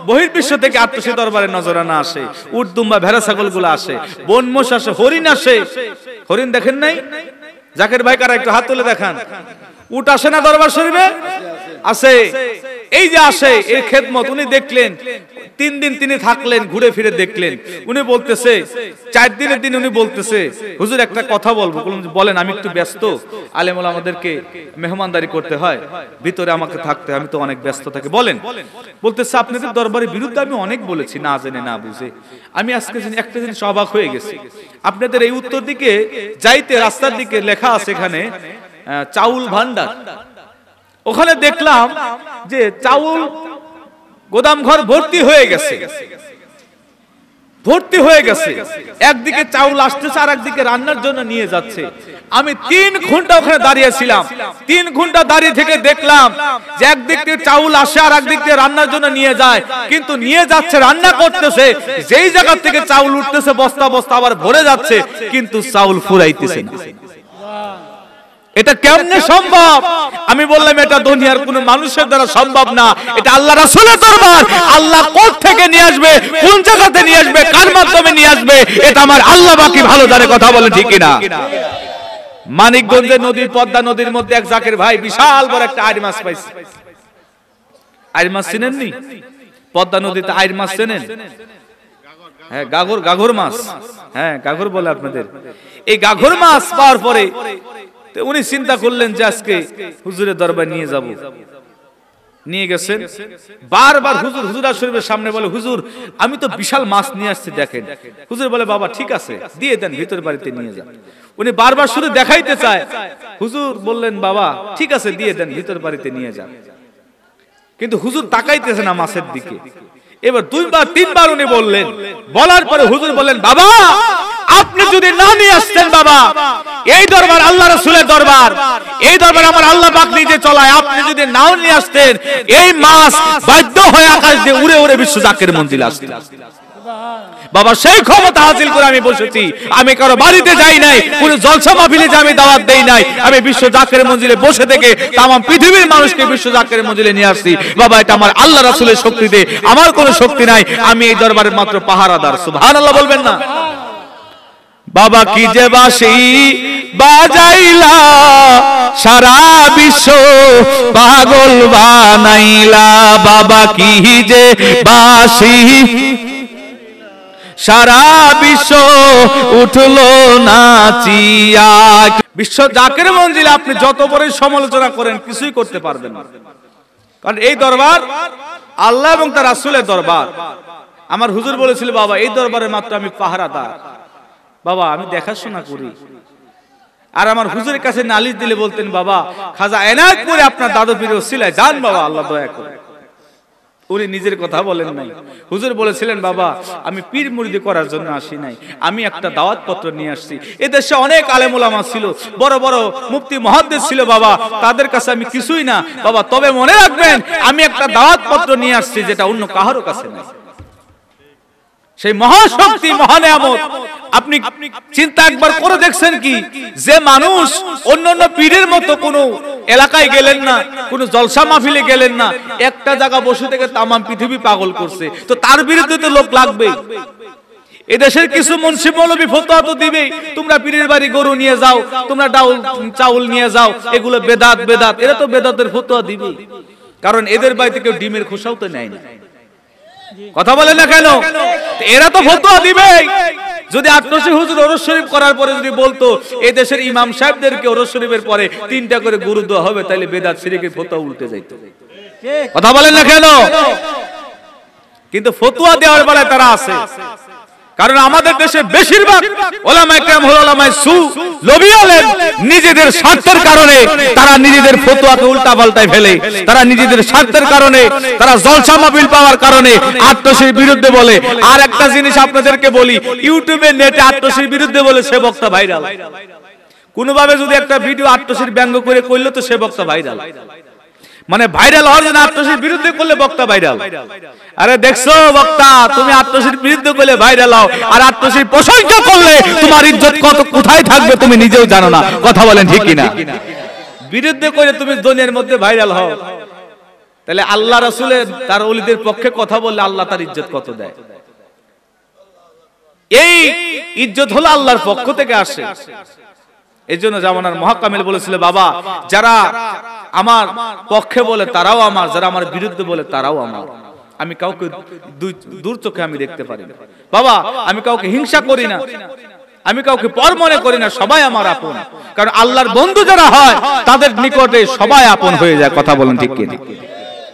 বহির্বিশ্ব থেকে আত্মীয় দরবারে নজরানা আসে, উট দুম্বা ভেড়া ছাগল গুলো আসে, বনমোষ আসে, হরিণ আসে। হরিণ দেখেন নাই? জাকির ভাই কারা একটু হাত তুলে দেখান। উট আসে না দরবার শরীফে? আসে। এই যে আসে এর খেদমত উনি দেখলেন 3 দিন তিনি থাকলেন, ঘুরে ফিরে দেখলেন। উনি বলতেছে 4 দিনের দিন উনি বলতেছে, হুজুর একটা কথা বলবো। বলেন। আমি একটু ব্যস্ত, আলেম ওলামাদেরকে মেহমানদারি করতে হয়, ভিতরে আমাকে থাকতে, আমি তো অনেক ব্যস্ত থাকি। বলেন। বলতেছে আপনাদের দরবারের বিরুদ্ধে আমি অনেক বলেছি, না জেনে না বুঝে। আমি আজকে একটা জিনিস অবাক হয়ে গেছি। আপনাদের এই উত্তর দিকে যাইতে রাস্তার দিকে লেখা আছে এখানে চাউল ভান্ডার। ওখানে দেখলাম যে চাউল গোদাম ঘর ভর্তি হয়ে গেছে, ভর্তি হয়ে গেছে। একদিকে চাউল আসতেছে আর একদিকে রান্নার জন্য নিয়ে যাচ্ছে। আমি 3 ঘন্টা ওখানে দাঁড়িয়েছিলাম। 3 ঘন্টা দাঁড়িয়ে থেকে দেখলাম যে একদিক থেকে চাউল আসে আর একদিক থেকে রান্নার জন্য নিয়ে যায়, কিন্তু নিয়ে যাচ্ছে রান্না করতেছে, যেই জায়গা থেকে চাউল উঠতেছে বস্তা বস্তা আবার ভরে যাচ্ছে, কিন্তু চাউল ফুরাইতেছে না। এটা কেমনে সম্ভব? আমি বললাম এটা দুনিয়ার কোন মানুষের দ্বারা সম্ভব না, এটা আল্লাহ রাসূলের দরবার। আল্লাহ কোথা থেকে নিয়ে আসবে, কোন জায়গাতে নিয়ে আসবে, কার মাধ্যমে নিয়ে আসবে, এটা আমার আল্লাহ বাকি ভালো জানে। কথা বলেন ঠিক কিনা? মানিকগঞ্জের নদী, পদ্মা নদীর মধ্যে এক জাকের ভাই বিশাল বড় একটা আইর মাছ পাইছে। আইর মাছ চিনেননি? পদ্মা নদীতে আইর মাছ চেনেন? হ্যাঁ, গাগর, গাগর মাছ। হ্যাঁ, গাগর বলে আপনাদের। এই গাগর মাছ পাওয়ার পরে উনি চিন্তা করলেন যে আজকে হুজুরের দরবার নিয়ে যাব। নিয়ে গেছেন। বারবার হুজুর শরীফের সামনে বলে, হুজুর আমি তো বিশাল মাছ নিয়ে আসছি, দেখেন। হুজুর বলে, বাবা ঠিক আছে, দিয়ে দেন, ভিতর বাড়িতে নিয়ে যান। উনি বারবার শুধু দেখাইতে চায়। হুজুর বললেন, বাবা ঠিক আছে, দিয়ে দেন, ভিতর বাড়িতে নিয়ে যান। কিন্তু হুজুর তাকাইতেছে না মাছের দিকে। এবার 2বার 3বার উনি বললেন। বলার পরে হুজুর বললেন, বাবা আপনি যদি না নিয়ে আসতেন, বাবা এই দরবার আল্লাহ রাসূলের দরবার, এই দরবার আমার আল্লাহ পাক নিজে চলায়, আপনি যদি নাও নিয়ে আসতেন, এই মাছ বাধ্য হয়ে আকাশ দিয়ে উড়ে উড়ে বিশ্ব জাকের মঞ্জিলে আসতো। বাবা সেই ক্ষমতা হাসিল করে আমি বসেছি। আমি কারো বাড়িতে যাই নাই, কোন জলসা মাহফিলে যে আমি দাওয়াত দেই নাই। আমি বিশ্ব জাকের মঞ্জিলে বসে থেকে তাম পৃথিবীর মানুষকে বিশ্ব জাকের মঞ্জিলে নিয়ে আসছি। বাবা এটা আমার আল্লাহ রাসূলের শক্তিতে, আমার কোনো শক্তি নাই। আমি এই দরবারের মাত্র পাহারাদার। সুবহানাল্লাহ বলবেন না? বাবা কি যে বাঁশি বাজাইলা, সারা বিশ্ব পাগল বানাইলা। বাবা কি যে বাঁশি, সারা বিশ্ব উঠলো নাচিয়া। বিশ্ব জাকের মঞ্জিলে আপনি যত বড় সমালোচনা করেন কিছুই করতে পারবেন না, কারণ এই দরবার আল্লাহ এবং তার রাসূলের দরবার। আমার হুজুর বলেছিল, বাবা এই দরবারের মাত্র আমি পাহারাদার, বাবা আমি দেখাশোনা করি। আর আমার হুজুরের কাছে নালিশ দিলে বলতেন, বাবা খাজা এনায়েতপুরে আপনার দাদু পীরের ওসিলায় যান, বাবা আল্লাহ দয়া করে। উনি নিজের কথা বলেন নাই। হুজুর বলেছিলেন, বাবা আমি পীর মুরিদি করার জন্য আসি নাই, আমি একটা দাওয়াত পত্র নিয়ে আসছি। এদেশে অনেক আলেম ওলামা ছিল, বড় বড় মুফতি মুহাদ্দিস ছিল, বাবা তাদের কাছে আমি কিছুই না, বাবা তবে মনে রাখবেন আমি একটা দাওয়াত পত্র নিয়ে আসছি যেটা অন্য কারোর কাছে নাই। সেই মহাশক্তি, মহানিয়ামত আপনি চিন্তা একবার করে দেখছেন কি, যে মানুষ অন্যান্য পীরের মতো কোনো এলাকায় গেলেন না, কোনো জলসা মাহফিলে গেলেন না, একটা জায়গা বসে থেকে তাম পৃথিবী পাগল করছে, তো তার বিরুদ্ধে তো লোক লাগবে। এদেশের কিছু মুন্সি মৌলবি ফতোয়া তো দিবে, তোমরা পীরের বাড়ি গরু নিয়ে যাও, তোমরা চাউল নিয়ে যাও, এগুলো বেদাত বেদাত। এরা তো বেদাতের ফতোয়া দিবে, কারণ এদের বাড়িতে কেউ ডিমের খোসাও তো নেয় না। কথা বলে না কেন? এরা তো ফতোয়া দিবে। যদি আটরশি হুজুর ওরস শরীফ করার পরে যদি বলতো এই দেশের ইমাম সাহেবদেরকে ওরস শরীফের পরে 3টা করে গরু দেওয়া হবে, তাহলে বেদাত শিরকের ফতোয়া উল্টে যাইতো। কথা বলেন না কেন? কিন্তু ফতোয়া দেওয়ার বেলায় তারা আছে, কারণ আমাদের দেশে বেশিরভাগ ওলামায়ে কেরাম হলো ওলামায়ে সু, লোভী আলেম। নিজেদের স্বার্থের কারণে তারা নিজেদের ফতোয়াকে উল্টা পাল্টায় ফেলে। তারা নিজেদের স্বার্থের কারণে, তারা জলসা মাহফিল পাওয়ার কারণে আটরশির বিরুদ্ধে বলে। আর একটা জিনিস আপনাদেরকে বলি, ইউটিউবে নেটে আটরশির বিরুদ্ধে বলে সে বক্তা ভাইরাল। কোনোভাবে যদি একটা ভিডিও আটরশির ব্যঙ্গ করে করলে তো সে বক্তা ভাইরাল। মানে ভাইরাল হওয়ার জন্য আটরশির বিরুদ্ধে করলে বক্তা ভাইরাল। আরে দেখছো বক্তা, তুমি আটরশির বিরুদ্ধে করলে ভাইরাল হও, আর আটরশির প্রশংসা করলে তোমার ইজ্জত কত কোথায় থাকবে তুমি নিজেও জানো না। কথা বলেন ঠিক কিনা? বিরুদ্ধে করে তুমি দুনিয়ার মধ্যে ভাইরাল হও, তাহলে আল্লাহ রাসূলের তার ওলিদের পক্ষে কথা বললে আল্লাহ তার ইজ্জত কত দেয়। এই ইজ্জত হলো আল্লাহর পক্ষ থেকে আসে। এই জন্য জামানার মহাকামিল বলেছিল, বাবা যারা আমার পক্ষে বলে তারাও আমার, যারা আমার বিরুদ্ধে বলে তারাও আমার। আমি কাউকে দূর চোখে আমি দেখতে পারি না বাবা, আমি কাউকে হিংসা করি না, আমি কাউকে পর মনে করি না, সবাই আমার আপন। কারণ আল্লাহর বন্ধু যারা হয় তাদের নিকটে সবাই আপন হয়ে যায়। কথা বলেন ঠিক কিনা?